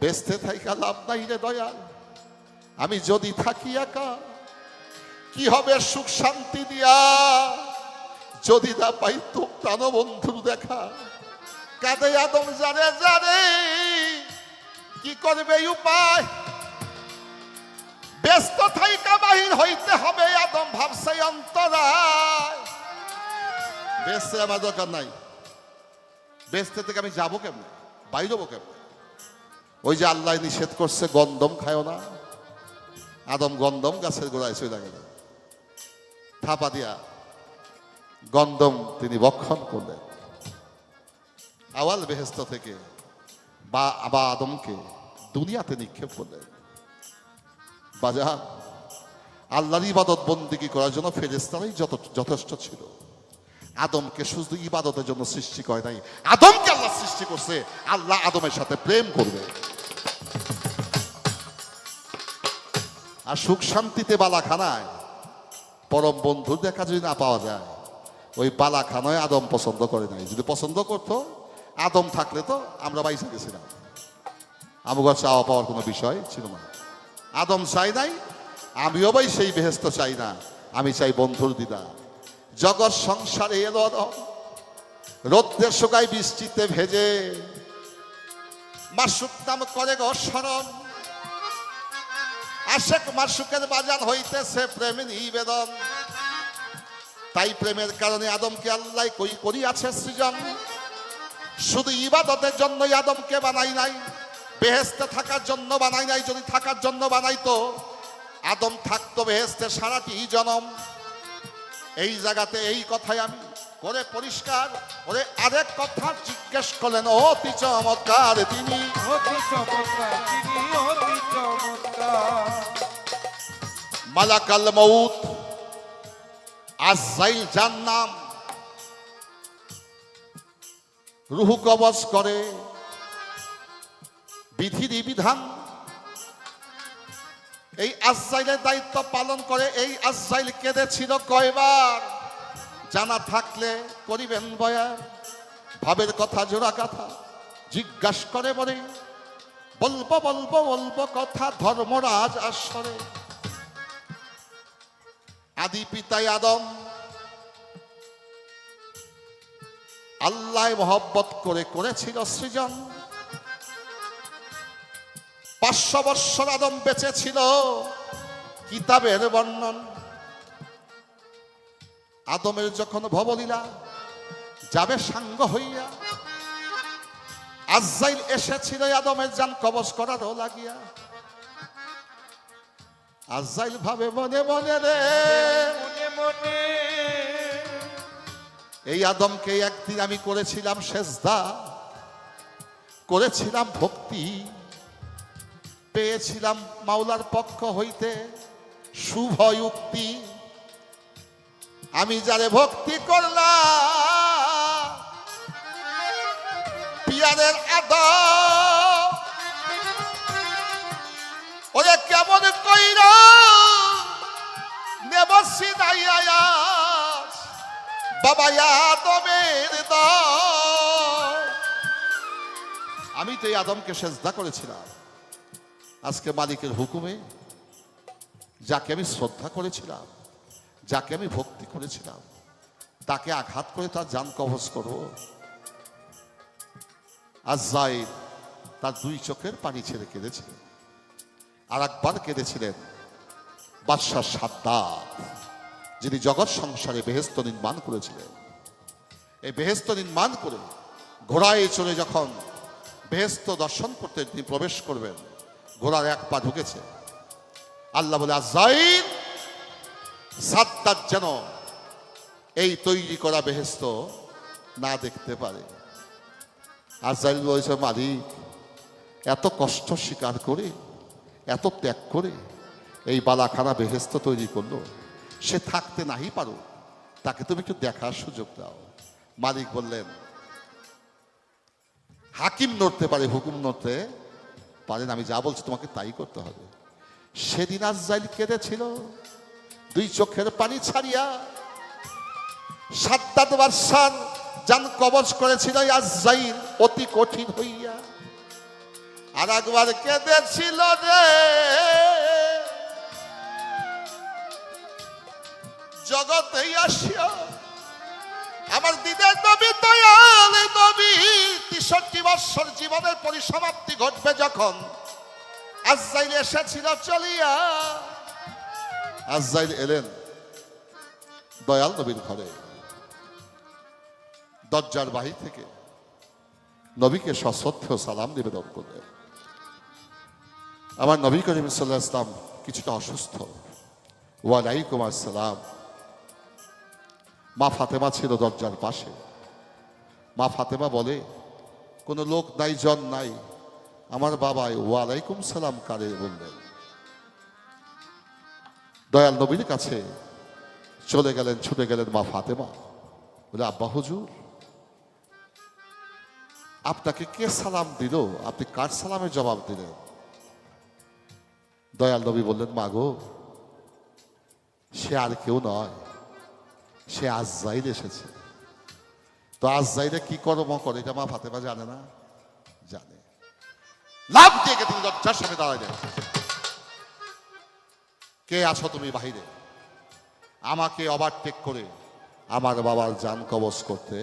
বেস্তে থাইকা লাভ নাই রে দয়াল, আমি যদি থাকি একা কি হবে সুখ শান্তি দিয়া, যদি না পাই তো প্রাণ বন্ধুর দেখা। কাঁদে আদম জানে জানে কি করবে উপায়, ব্যস্ত থাইকা বাহির হইতে হবে। আদম ভাবছে অন্তরায়, বেস্তে আমার দরকার নাই, বেস্তে থেকে আমি যাবো কেমন, বাইর হবো কেমন? ওই যে আল্লাহ নিষেধ করছে গন্ধম খায়ও না, আদম গন্ধম গাছের গোড়ায় চলে গেল, থাপা দিয়া গন্ধম তিনি ভক্ষণ করলেন। আওয়াল বেহেস্ত থেকে বা আদমকে দুনিয়াতে নিক্ষেপ করলেন। বাজার আল্লাহর ইবাদত বন্দিগি করার জন্য ফেরেশতারাই যথেষ্ট ছিল। আদমকে শুধু ইবাদতের জন্য সৃষ্টি করে নাই, আদমকে আল্লাহ সৃষ্টি করছে আল্লাহ আদমের সাথে প্রেম করবে। আর সুখ শান্তিতে বালাখানায় পরম বন্ধুর দেখা যদি না পাওয়া যায়, ওই বালাখানায় আদম পছন্দ করে নাই। যদি পছন্দ করতো, আদম থাকলে তো আমরা বাইসে গেছিলাম, আমার চাওয়া পাওয়ার কোনো বিষয় ছিল না। আদম চাই নাই, আমিও ভাই সেই বেহেস্ত চাই না, আমি চাই বন্ধুর দিদা। জগৎ সংসারে এলো আদম, রৌদ্রে শুকায় বৃষ্টিতে ভেজে, মাসুক নাম করে গো স্মরণ, আশেক মাসুকের বাজার হইতেছে প্রেম নিবেদন। তাই প্রেমের কারণে আদমকে আল্লাহ করিয়াছে সৃজন। শুধু ইবাদতের জন্যই আদমকে বানাই নাই, বেহেস্তে থাকার জন্য বানাই নাই। যদি থাকার জন্য বানাইতো, আদম থাকতো বেহেস্তে সারাটি জনম। এই জায়গাতে এই কথাই আমি করে পরিষ্কার করে আরেক কথা জিজ্ঞেস করলেন, অতি চমৎকার তিনি, অতি চমৎকার তিনি, অতি চমৎকার। মালাকাল মউত আজরাইল যার নাম, রুহু কবজ করে বিধির বিধান। এই আজরাইলের দায়িত্ব পালন করে। এই আজরাইল কেঁদেছিল কয়বার, জানা থাকলে করিবেন বয়ান। ভাবের কথা জোড়া কথা জিজ্ঞাসা করে বলে, বলবো বলবো বলবো কথা ধর্মরাজ আসরে। আদি পিতাই আদম আল্লাহ মহব্বত করে করেছিল সৃজন। 500 বৎসর আদম বেঁচে ছিল, কিতাবের বর্ণন। আদমের যখন ভবলীলা যাবে সাঙ্গ হইয়া, আজরাইল এসেছিল আদমের জান কবজ করারও লাগিয়া। আজরাইল ভাবে মনে মনে রে, মনে মনে এই আদমকে একদিন আমি করেছিলাম সেজদা, করেছিলাম ভক্তি, পেয়েছিলাম মাওলার পক্ষ হইতে শুভ যুক্তি। আমি যারে ভক্তি করলাম, পিয়ারের আদম, ওরে কেমন কইরা নেব সিনাইয়া বাবা আদমের দল। আমি তো এই আদমকে সেজদা করেছিলাম, আজকে মালিকের হুকুমে যাকে আমি শ্রদ্ধা করেছিলাম, যাকে আমি ভক্তি করেছিলাম, তাকে আঘাত করে তার জান কবজ করব। আজরাইল তার 2 চোখের পানি ছেড়ে কেঁদেছিলেন। আর একবার কেঁদেছিলেন বাদশাহ সাদ্দাত, যিনি জগৎ সংসারে বেহেশত নির্মাণ করেছিলেন। এই বেহেশত নির্মাণ করে ঘোড়ায় চড়ে যখন বেহেশত দর্শন করতে তিনি প্রবেশ করবেন, ঘোড়ার এক পা ঢুকেছে। আল্লাহ বলে, আজরাইল, সাদ্দাত যেন এই তৈরি করা বেহেশত না দেখতে পারে। আজরাইল বলেছে, মালিক, এত কষ্ট স্বীকার করে, এত ত্যাগ করে এই বালাখানা বেহেশত তৈরি করলো, সে থাকতে নাহি পারো, তাকে তুমি একটু দেখার সুযোগ দাও। মালিক বললেন, হাকিম নড়তে পারে, হুকুম নড়তে পারেন, আমি যা বলছি তোমাকে তাই করতে হবে। সেদিন আজরাইল কেঁদেছিল, দুই চোখের পানি ছাড়িয়া। সাদ্দাত বাদশার জান কবজ করেছিল আজরাইল অতি কঠিন হইয়া। আর একবার কেঁদেছিল রে, জগতে আসিয়া আমার দিনের নবী, দয়াল নবী ৬৩ বৎসর জীবনের পরিসমাপ্তি ঘটবে যখন আজরাইল এসেছিল চলিয়া। আজরাইল এলেন দয়াল নবীর ঘরে, দরজার বাহির থেকে নবীকে সশ্রদ্ধেয় সালাম নিবেদন করলেন। আমার নবী করিম সাল্লাল্লাহু আলাইহি ওয়াসাল্লাম কিছুটা অসুস্থ। ওয়ালাইকুম আসসালাম। মা ফাতেমা ছিল দরজার পাশে। মা ফাতেমা বলে, কোনো লোক নাই, জন নাই, আমার বাবাই ওয়ালাইকুম সালাম কারে বললেন। দয়াল নবীর কাছে চলে গেলেন, ছুটে গেলেন মা ফাতেমা। বলে, আব্বা হুজুর, আপনাকে কে সালাম দিল? আপনি কার সালামের জবাব দিলেন? দয়াল নবী বললেন, মা গো, সে আর কেউ নয়, সে আজরাইল এসেছে। তো আজরাইলে কি কর্ম করে এটা মা ফাতেমা জানে না? জানে। লাভ দিয়ে তিনি দরজার সামনে দাঁড়ালেন। কে আছো তুমি বাহিরে? আমাকে ওভারটেক করে আমার বাবার জান কবজ করতে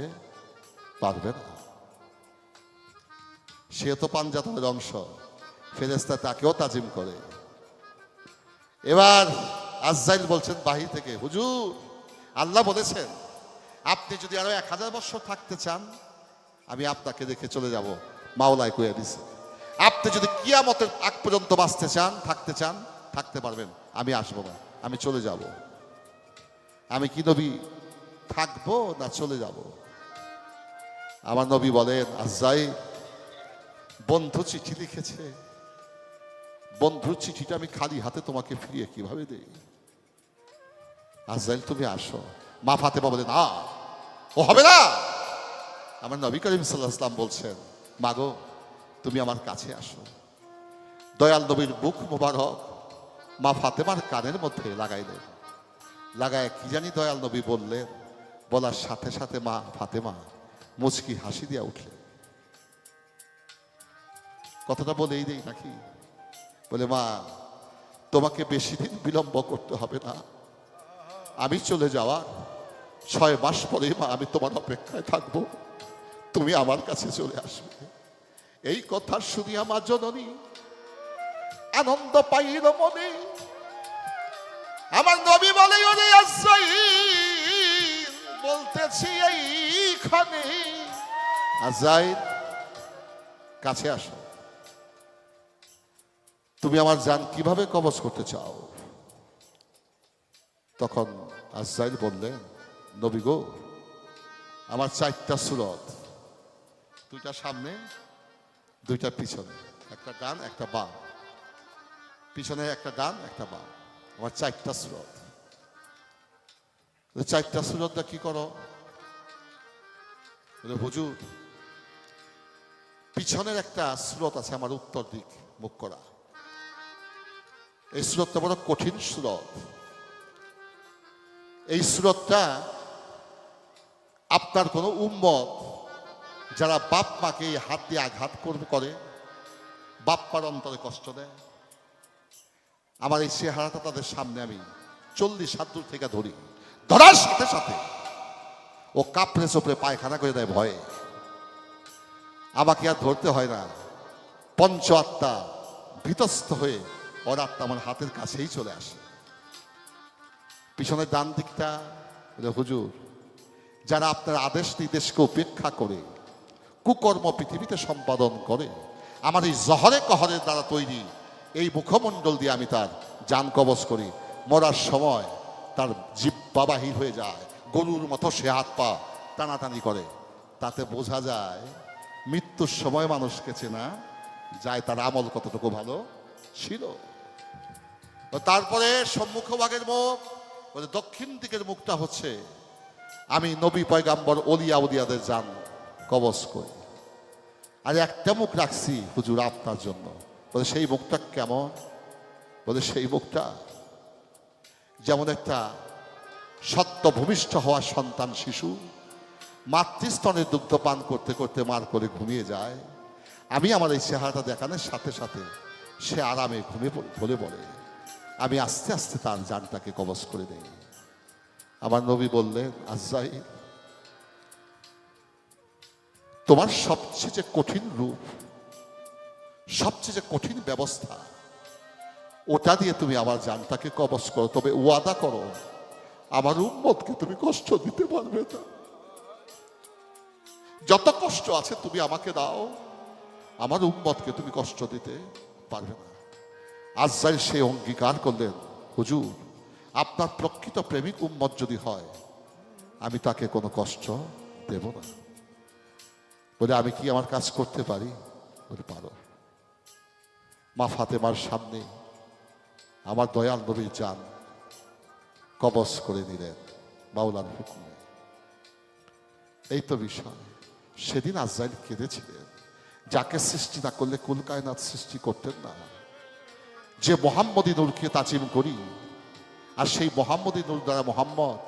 পারবে না। সে তো পাঞ্জাতনের অংশ, ফেরেশতা তাকেও তাজিম করে। এবার আজরাইল বলছেন বাহির থেকে, হুজুর, আল্লাহ বলেছেন আপনি যদি আরো 1000 বছর থাকতে চান, আমি আপনাকে রেখে চলে যাব। মাওলায় কইয়া দিছে, আপনি যদি কিয়ামতের আগ পর্যন্ত বাঁচতে চান, থাকতে চান, থাকতে পারবেন, আমি আসবো না, আমি চলে যাব। আমি কি নবী থাকবো না চলে যাব? আমার নবী বলেন, আজরাইল, বন্ধু চিঠি লিখেছে, বন্ধুর চিঠিটা আমি খালি হাতে তোমাকে ফিরিয়ে কিভাবে দেই? আজরাইল, তুমি আসো। মা ফাতেমা বলে, না, ও হবে না। আমার নবী করিম সাল্লাল্লাহু আলাইহি ওয়াসাল্লাম বলছেন, মাগো, তুমি আমার কাছে আসো। দয়াল নবীর মুখ মোবারক মা ফাতেমার কানের মধ্যে লাগাইলেন। লাগায় কি জানি দয়াল নবী বললেন, বলার সাথে সাথে মা ফাতেমা মুচকি হাসি দিয়া উঠলেন। কথাটা বলেই দেই নাকি? বলে, মা, তোমাকে বেশি দিন বিলম্ব করতে হবে না, আমি চলে যাওয়া 6 মাস পরে মা আমি তোমার অপেক্ষায় থাকবো, তুমি আমার কাছে চলে আসবে। এই কথা শুনিয়া মা জননী আনন্দ পাইল মনে। আমার নবী বলে, ওরে আজরাইল, বলতেছি এইখানে। আজরাইল, কাছে আসো। তুমি আমার জান কিভাবে কবজ করতে চাও? তখন আজরাইল বললেন, নবী গো, আমার 4টা সূরত, 2টা সামনে, 2টা পিছনে, একটা ডান একটা বাম, পিছনে একটা ডান একটা বাম, আমার 4টা সূরত। 4টা সূরতটা কি করো? বলে, হুজুর, পিছনের একটা সূরত আছে আমার উত্তর দিক মুখ করা। এই সূরতটা বড় কঠিন সূরত। এই সূরতটা আপনার কোনো উম্মত যারা বাপ মাকে হাত দিয়ে আঘাত করে, বাপ মার অন্তরে কষ্ট দেয়, আমার এই চেহারাটা তাদের সামনে আমি 40 হাত দূর থেকে ধরি, ধরার সাথে সাথে ও কাপড়ে চোপড়ে পায়খানা করে দেয় ভয়ে। আমাকে আর ধরতে হয় না, পঞ্চ আত্মা ভীতস্থ হয়ে ওর আত্মা আমার হাতের কাছেই চলে আসে। পিছনের ডান দিকটা বলে, হুজুর, যারা আপনার আদেশ নির্দেশকে উপেক্ষা করে কুকর্ম পৃথিবীতে সম্পাদন করে, আমার এই জহরে কহরের দ্বারা তৈরি এই মুখমণ্ডল দিয়ে আমি তার জান কবজ করি। মরার সময় তার জিহ্বা বাহির হয়ে যায়, গরুর মতো সে হাত পা টানাটানি করে। তাতে বোঝা যায় মৃত্যুর সময় মানুষকে চেনা যায় তার আমল কতটুকু ভালো ছিল। তারপরে সম্মুখভাগের মুখ, দক্ষিণ দিকের মুখটা হচ্ছে আমি নবী পয়গাম্বর ওলিয়া উলিয়াদের জান কবজ করি। আর একটা মুখ রাখছি হুজুর আপনার জন্য। বলে সেই মুখটা কেমন? বলে সেই মুখটা যেমন একটা সত্য ভূমিষ্ঠ হওয়া সন্তান শিশু মাতৃস্তনের দুগ্ধ পান করতে করতে মার করে ঘুমিয়ে যায়, আমি আমার এই চেহারাটা দেখানোর সাথে সাথে সে আরামে ঘুমিয়ে বলে বলে আমি আস্তে আস্তে তার জানটাকে কবজ করে দেই। আমার নবী বললেন, আজরাইল, তোমার সবচেয়ে যে কঠিন রূপ, সবচেয়ে যে কঠিন ব্যবস্থা, ওটা দিয়ে তুমি আমার জানটাকে কবজ করো, তবে ওয়াদা করো আমার উম্মতকে তুমি কষ্ট দিতে পারবে না। যত কষ্ট আছে তুমি আমাকে দাও, আমার উম্মতকে তুমি কষ্ট দিতে পারবে না। আজরাইল সে অঙ্গীকার করলেন, হুজুর, আপনার প্রকৃত প্রেমিক উম্মত যদি হয় আমি তাকে কোনো কষ্ট দেব না। বলে, আমি কি আমার কাজ করতে পারি? বলে, পারো। মা ফাতেমার সামনে আমার দয়াল নবীর জান কবজ করে নিলেন মাওলার হুকুমে। এই তো বিষয়। সেদিন আজরাইল কেঁদেছিলেন। যাকে সৃষ্টি না করলে কুল কায়নাত সৃষ্টি করতেন না। যে মোহাম্মদী নূরকে তাজিম করি, আর সেই মোহাম্মদী নূর দ্বারা মোহাম্মদ,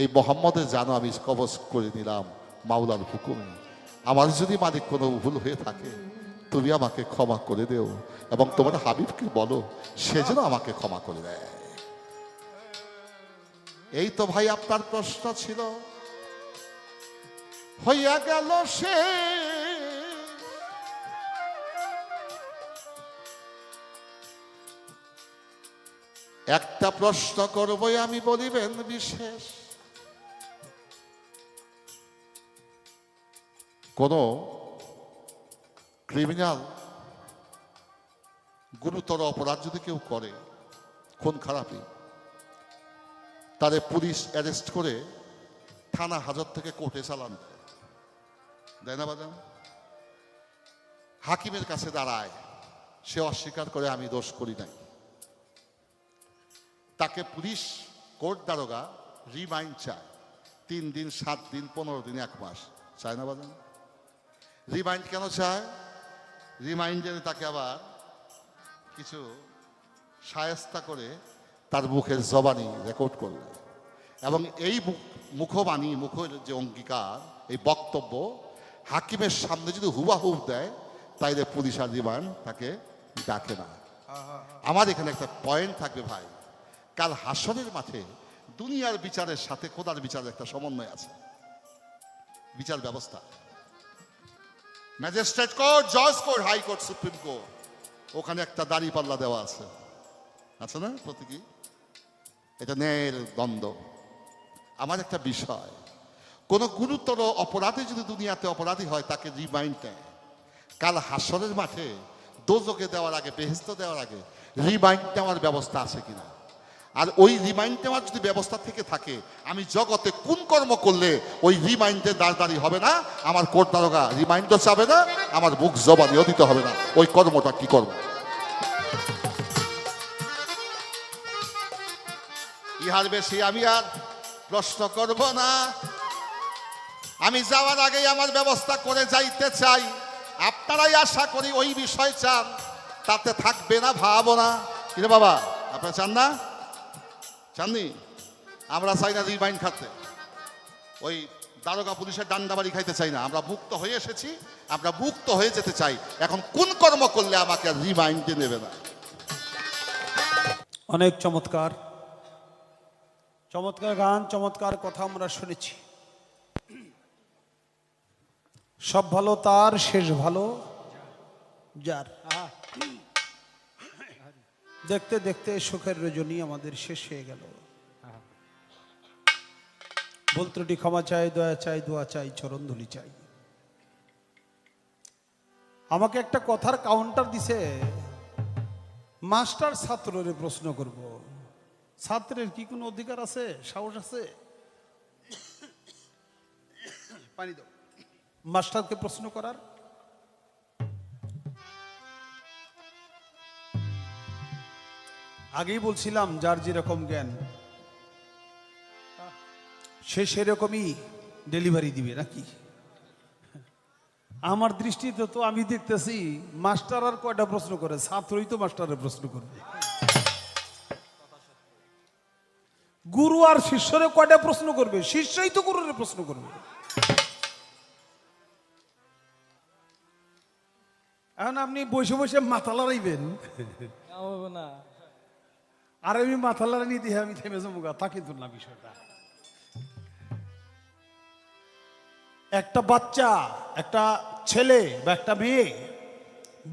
এই মোহাম্মদের জানো আমি কবজ করে নিলাম মাওলার হুকুমে। আমার যদি মালিক কোনো ভুল হয়ে থাকে তুমি আমাকে ক্ষমা করে দেও, এবং তোমার হাবিবকে বলো সে যেন আমাকে ক্ষমা করে দেয়। এই তো ভাই আপনার প্রশ্ন ছিল। হইয়া গেল সে একটা প্রশ্ন করবই আমি, বলিবেন বিশেষ। কোন ক্রিমিনাল গুরুতর অপরাধ যদি কেউ করে, খুন খারাপি, তারে পুলিশ অ্যারেস্ট করে থানা হাজত থেকে কোর্টে চালান দেয় না বাজান? হাকিমের কাছে দাঁড়ায়, সে অস্বীকার করে আমি দোষ করি নাই। তাকে পুলিশ কোর্ট দারোগা রিমাইন্ড চায়, 3 দিন, 7 দিন, 15 দিন, 1 মাস, চায় না বাজান? রিমাইন্ড কেন চায়? রিমাইন্ডে তাকে আবার কিছু শায়েস্তা করে তার মুখের জবানি রেকর্ড করবে, এবং এই মুখবাণী, মুখের যে অঙ্গীকার, এই বক্তব্য হাকিমের সামনে যদি হুবাহুব দেয়, তাইলে পুলিশ আর রিমান্ড তাকে ডাকে না। আমার এখানে একটা পয়েন্ট থাকবে ভাই, কাল হাসরের মাঠে দুনিয়ার বিচারের সাথে খোদার বিচারের একটা সমন্বয় আছে। বিচার ব্যবস্থা, ম্যাজিস্ট্রেট কোর্ট, জজ কোর্ট, হাইকোর্ট, সুপ্রিম কোর্ট, ওখানে একটা দাড়ি পাল্লা দেওয়া আছে, আছে না প্রতীকী? এটা ন্যায়ের দ্বন্দ্ব। আমার একটা বিষয়, কোন গুরুতর অপরাধী যদি দুনিয়াতে অপরাধী হয় তাকে রিমাইন্ড দেয়, কাল হাসরের মাঠে দোজকে দেওয়ার আগে, বেহেশত দেওয়ার আগে রিমাইন্ড নেওয়ার ব্যবস্থা আছে কিনা। আর ওই রিমাইন্ড নেওয়ার যদি ব্যবস্থা থেকে থাকে, আমি জগতে কোন কর্ম করলে ওই রিমাইন্ডে দাঁড়াদাঁড়ি হবে না, আমার কোর্ট দারোগা রিমাইন্ডও চাবে না, আমার মুখ জবানিও দিতে হবে না, ওই কর্মটা কি কর্ম? ইহার বেশি আমি আর প্রশ্ন করব না। আমি যাওয়ার আগেই আমার ব্যবস্থা করে যাইতে চাই। আপনারাই আশা করি ওই বিষয় চান, তাতে থাকবে না ভাবো না। কিরে বাবা, আপনারা চান না? চাননি? আমরা চাই না রিমাইন্ড খাতে, ওই দারোগা পুলিশের ডান্ডাবাড়ি খাইতে চাই না। আমরা মুক্ত হয়ে এসেছি, আমরা মুক্ত হয়ে যেতে চাই। এখন কোন কর্ম করলে আমাকে আর রিমাইন্ডে নেবে না? অনেক চমৎকার চমৎকার গান, চমৎকার কথা আমরা শুনেছি। সব ভালো তার, শেষ ভালো যার। দেখতে দেখতে সুখের রজনী আমাদের শেষ হয়ে গেল। ভুল ত্রুটি ক্ষমা চাই, দয়া চাই, দোয়া চাই, চরণ ধুলি চাই। আমাকে একটা কথার কাউন্টার দিছে, মাস্টার ছাত্ররে প্রশ্ন করব, ছাত্রের কি কোনো অধিকার আছে, সাহস আছে? পানি দাও। মাস্টারকে প্রশ্ন করার? আগেই বলছিলাম যার যেরকম জ্ঞান সে সেরকমই ডেলিভারি দিবে নাকি? আমার দৃষ্টিতে তো আমি দেখতেছি মাস্টার আর কয়টা প্রশ্ন করে, ছাত্রই তো মাস্টারের প্রশ্ন করবে। গুরু আর শিষ্যরে কয়টা প্রশ্ন করবে, শিষ্যই তো গুরুরে প্রশ্ন করবে। এখন আপনি বসে বসে মাথা লড়াইবেন না আর আমি মাথা লড়াই দিয়ে আমি থেমে যাবো, তা কিন্তু না বিষয়টা। একটা বাচ্চা, একটা ছেলে বা একটা মেয়ে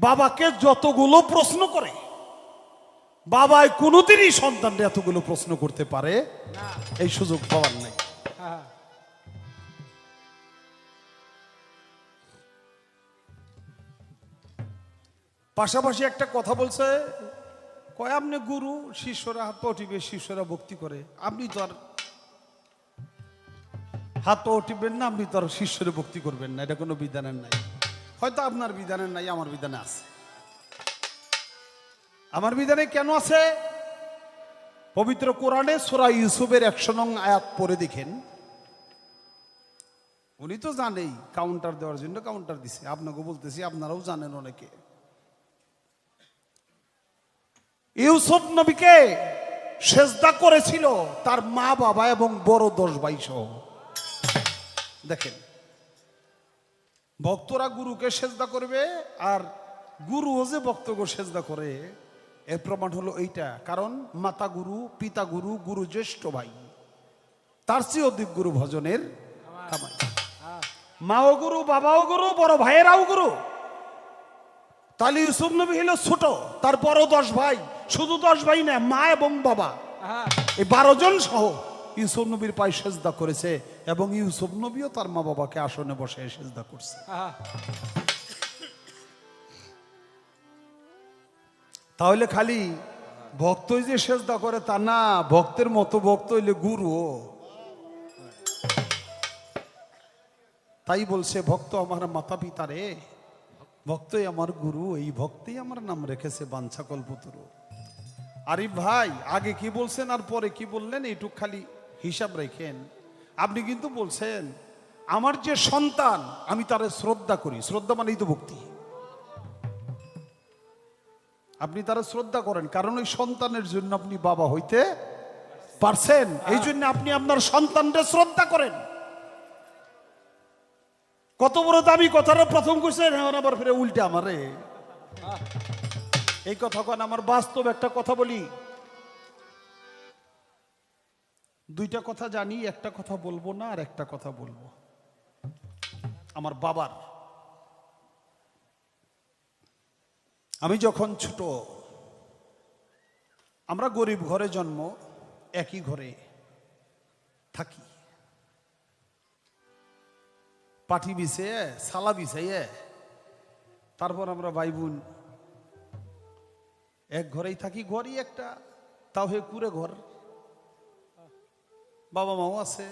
বাবাকে যতগুলো প্রশ্ন করে, বাবাই কোনোদিনই সন্তানরা এতগুলো প্রশ্ন করতে পারে এই সুযোগ পাওয়ার নাই। পাশাপাশি একটা কথা বলছে, কয় আপনি গুরু, শিষ্যরা হাত পা উঠিবে, শিষ্যরা ভক্তি করে, আপনি তো আর হাত পা উঠিবেন না, আপনি তো আর শিষ্যরে ভক্তি করবেন না, এটা কোনো বিধানের নাই। হয়তো আপনার বিধানের নাই, আমার বিধানে আছে। আমার বিধানে কেন আছে? পবিত্র কোরআনে সূরা ইউসুফের 100 নং আয়াত পড়ে দেখেন। উনি তো জানেই কাউন্টার দেওয়ার জন্য কাউন্টার দিছে, আপনাকে বলতেছি, আপনারাও জানেন অনেকে। ইউসুফ নবীকে সেজদা করেছিল তার মা বাবা এবং বড় 10 ভাই সহ। দেখেন, ভক্তরা গুরুকে সেজদা করবে আর গুরুও যে ভক্তকে সেজদা করে, এর প্রমাণ হলো এইটা। কারণ মাতা গুরু, পিতা গুরু, গুরু জ্যেষ্ঠ ভাই, তার চেয়ে অধিক গুরু ভজনের কামাই। মাও গুরু, বাবাও গুরু, বড় ভাইয়েরাও গুরু। তাহলে ইউসুফ নবী হলো ছোট, তার বড় 10 ভাই, শুধু 10 ভাই না, মা এবং বাবা, এই 12 জন সহ ইউসুফ নবীর পায়ে সেজদা করেছে এবং ইউসুফ নবীও তার মা বাবাকে আসনে বসে সেজদা করছে। তাহলে খালি ভক্তই যে সেজদা করে তা না, ভক্তের মতো ভক্ত হইলে গুরু। তাই বলছে, ভক্ত আমার মাতা পিতা রে, ভক্তই আমার গুরু, এই ভক্তই আমার নাম রেখেছে বাঞ্ছা কল্পতরু। আরিফ ভাই, আগে কি বলছেন আর পরে কি বললেন এইটুক খালি হিসাব রেখেন। আপনি কিন্তু বলছেন আমার যে সন্তান আমি তারে শ্রদ্ধা করি, শ্রদ্ধা মানেই তো ভক্তি। আপনি তারা শ্রদ্ধা করেন কারণ ওই সন্তানের জন্য আপনি বাবা হইতে পারছেন, এই জন্য আপনি আপনার সন্তানকে শ্রদ্ধা করেন। কত বড় দামি কথাটা প্রথম কইছেন, এখন আবার ফিরে উল্টে আমারে এই কথা কন। আমার বাস্তব একটা কথা বলি, দুইটা কথা জানি, একটা কথা বলবো না আর একটা কথা বলবো। আমার বাবার, আমি যখন ছোট, আমরা গরিব ঘরে জন্ম, একই ঘরে থাকি, পাটি বিছে সালা বিছাইয়ে তারপর আমরা ভাই বোন এক ঘরেই থাকি। ঘরই একটা, তাও হে কুড়ে ঘর, বাবা মাও আছে,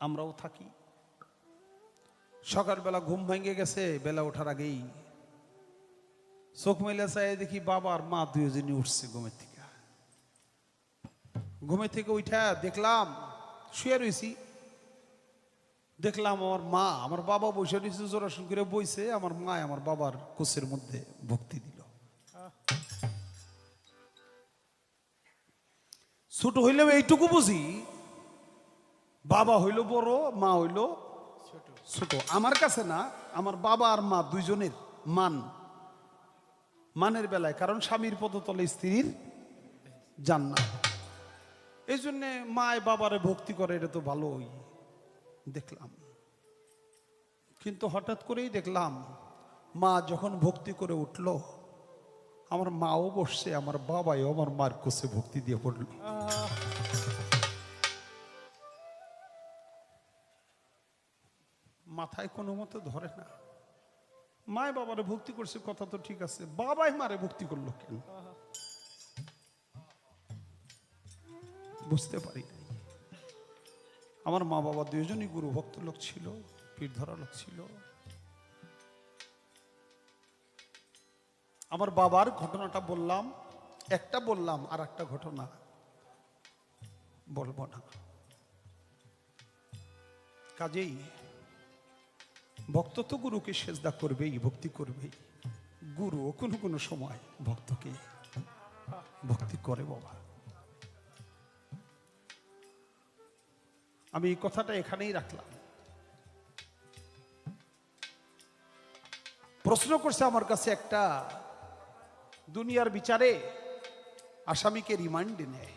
আমরাও থাকি। সকালবেলা ঘুম ভেঙে গেছে, বেলা ওঠার আগেই চোখ মেলে চাই দেখি বাবা আর মা দুজনই উঠছে ঘুমের থেকে। ঘুমের থেকে উঠা দেখলাম শুয়ে রয়েছি, দেখলাম আমার মা, আমার বাবা বসে রয়েছে জোরাসন করে বইছে, আমার মা আমার বাবার কোষের মধ্যে ভক্তি দিল। ছোট হইলেও এইটুকু বুঝি, বাবা হইল বড়, মা হইল ছোট। আমার কাছে না, আমার বাবা আর মা দুইজনের মানের বেলায়, কারণ স্বামীর পদতলে স্ত্রীর জান্নাত। এই জন্য মায় বাবারে ভক্তি করে, এটা তো ভালোই দেখলাম। কিন্তু হঠাৎ করেই দেখলাম মা যখন ভক্তি করে উঠল, আমার মাও বসছে, আমার বাবাও আমার মার কোষে ভক্তি দিয়ে পড়ল। মাথায় কোনো মতো ধরে না। মায় বাবারে ভক্তি করছে, কথা তো ঠিক আছে, বাবাই মারে ভক্তি করলো কেন বুঝতে পারি নাই। আমার মা বাবা দুজনই গুরু ভক্ত লোক ছিল, পীর ধরা লোক ছিল। আমার বাবার ঘটনাটা বললাম, একটা বললাম, আর একটা ঘটনা বলবো না। কাজেই ভক্ত তো গুরুকে সেজদা করবেই, ভক্তি করবেই। গুরু কোনো কোনো সময় ভক্তকে ভক্তি করে বাবা। আমি এই কথাটা এখানেই রাখলাম। প্রশ্ন করছে আমার কাছে একটা, দুনিয়ার বিচারে আসামিকে রিমান্ডে নেয়,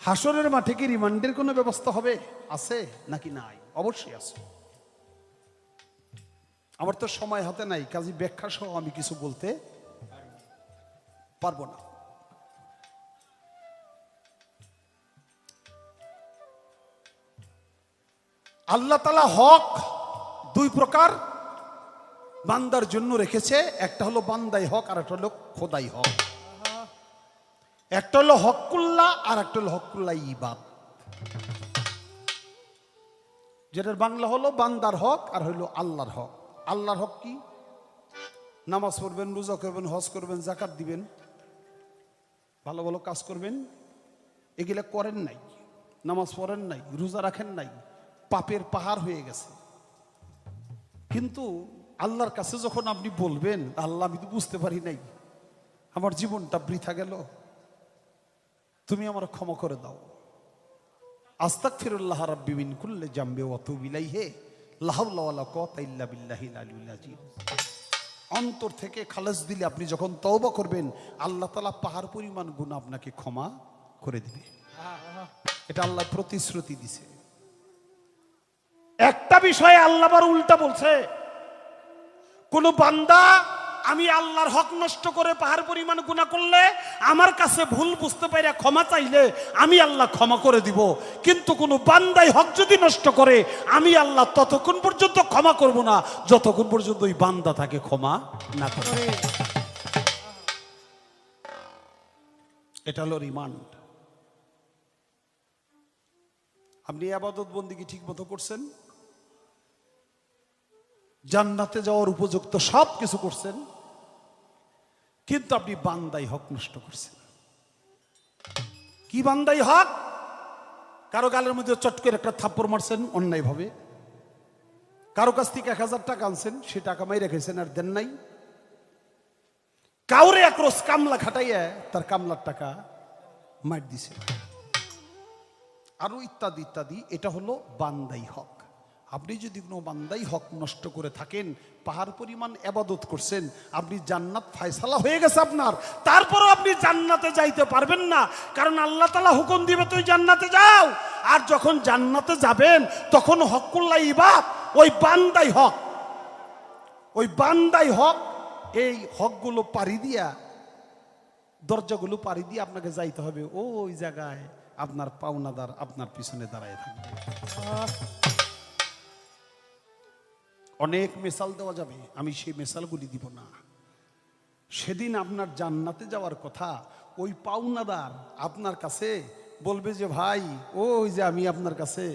হাসরের মাঠে কি রিমান্ডের কোনো ব্যবস্থা হবে, আছে নাকি নাই? অবশ্যই আছে। আমার তো সময় হাতে নাই, কাজী ব্যাখ্যা সহ আমি কিছু বলতে পারবো না। আল্লাহ তাআলা হক দুই প্রকার বান্দার জন্য রেখেছে, একটা হলো বান্দাই হক, আর একটা হলো খোদাই হক। একটা হলো হকুল্লাহ আর একটা হলো হকুল্লাহ ইবাদ, যেটার বাংলা হলো বান্দার হক আর হলো আল্লাহর হক। আল্লাহর হক কি? নামাজ পড়বেন, রোজা করবেন, হজ করবেন, যাকাত দিবেন, ভালো ভালো কাজ করবেন, এগুলা করেন নাই, নামাজ পড়েন নাই, রোজা রাখেন নাই, পাপের পাহাড় হয়ে গেছে। কিন্তু আল্লাহর কাছে যখন আপনি বলবেন, আল্লাহ আমি তো বুঝতে পারি নাই, আমার জীবনটা বৃথা গেল, তুমি আমার ক্ষমা করে দাও, আস্তাগফিরুল্লাহ রাব্বি মিন কুল্লি জামবি ওয়া আতুবু ইলাইহি লা হাওলা ওয়ালা কুওয়াতা ইল্লা বিল্লাহিল আলিয়্যিল আযীম। অন্তর থেকে খালেস দিলে আপনি যখন তওবা করবেন, আল্লাহ তাআলা পাহাড় পরিমাণ গুনাহ আপনাকে ক্ষমা করে দিবে। এটা আল্লাহ প্রতিশ্রুতি দিছে। একটা বিষয়ে আল্লাহ আবার উল্টা বলছে, কোন বান্দা আমি আল্লাহর হক নষ্ট করে পাহাড় পরিমাণ গুনাহ করলে, আমার কাছে ভুল বুঝতে পারে ক্ষমা চাইলে আমি আল্লাহ ক্ষমা করে দিব। কিন্তু কোন বান্দাই হক যদি নষ্ট করে, আমি আল্লাহ ততক্ষণ পর্যন্ত ক্ষমা করব না যতক্ষণ পর্যন্ত ওই বান্দা তাকে ক্ষমা না করে। এটা হলো রিমান্ড। আপনি ইবাদত বন্দেগী ঠিক মতো করছেন, জান্নাতে যাওয়ার উপযুক্ত সব কিছু করছেন, কিন্তু আপনি বান্দাই হক নষ্ট করছেন। কি বান্দাই হক? কারো গালের মধ্যে চট করে একটা থাপ্পড় মারছেন অন্যায় ভাবে, কারো কাছ থেকে 1000 টাকা আনছেন, সে টাকা মাই রেখেছেন আর দেন নাই, কাউরে এক রোজ কামলা খাটাইয়া তার কামলার টাকা মার দিছে, আরো ইত্যাদি ইত্যাদি। এটা হলো বান্দাই হক। আপনি যদি কোনো বান্দাই হক নষ্ট করে থাকেন, পাহাড় পরিমাণ ইবাদত করছেন, আপনি জান্নাত ফয়সালা হয়ে গেছে আপনার, তারপরও আপনি জান্নাতে যাইতে পারবেন না, কারণ আল্লাহ তাআলা হুকুম দিবে তুই জান্নাতে যাও। আর যখন জান্নাতে যাবেন তখন হকুল্লাহ ইবাদ, ওই বান্দাই হক, ওই বান্দাই হক, এই হকগুলো পাড়ি দিয়া, দরজাগুলো পাড়ি দিয়ে আপনাকে যাইতে হবে ওই জায়গায় আপনার পাওনাদার আপনার পিছনে দাঁড়ায় থাকবে। অনেক মিসাল দেওয়া যাবে, আমি সেই মিসালগুলি দিব না। সেদিন আপনার জান্নাতে যাওয়ার কথা, ওই পাওনাদার আপনার কাছে বলবে যে ভাই ওই যে আমি আপনার কাছে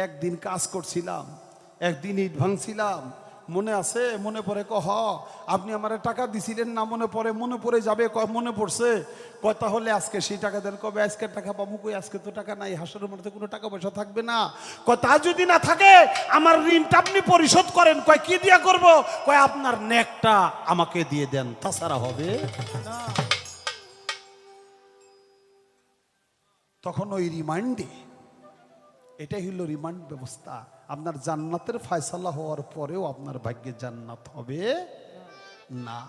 একদিন কাজ করছিলাম, একদিন ইট ভাঙছিলাম, মনে আছে? মনে পড়ে? কহ আপনি আমার টাকা দিছিলেন না? মনে পড়ে? মনে পড়ে যাবে, মনে পড়ছে। কথা হলে আজকে সেই টাকা দেন। কবে আজকে টাকা পাবো? কই আজকে তো টাকা নাই, হাসরের মধ্যে কোনো টাকা পয়সা থাকবে না। কথা যদি না থাকে আমার ঋণটা আপনি পরিশোধ করেন। কয় কি দিয়া করব? কয় আপনার নেকটা আমাকে দিয়ে দেন, তাছাড়া হবে না। তখন ওই রিমান্ডে, এটাই হলো রিমান্ড ব্যবস্থা। আপনার জান্নাতের ফয়সালা হওয়ার পরেও আপনার ভাগ্যে জান্নাত হবে না।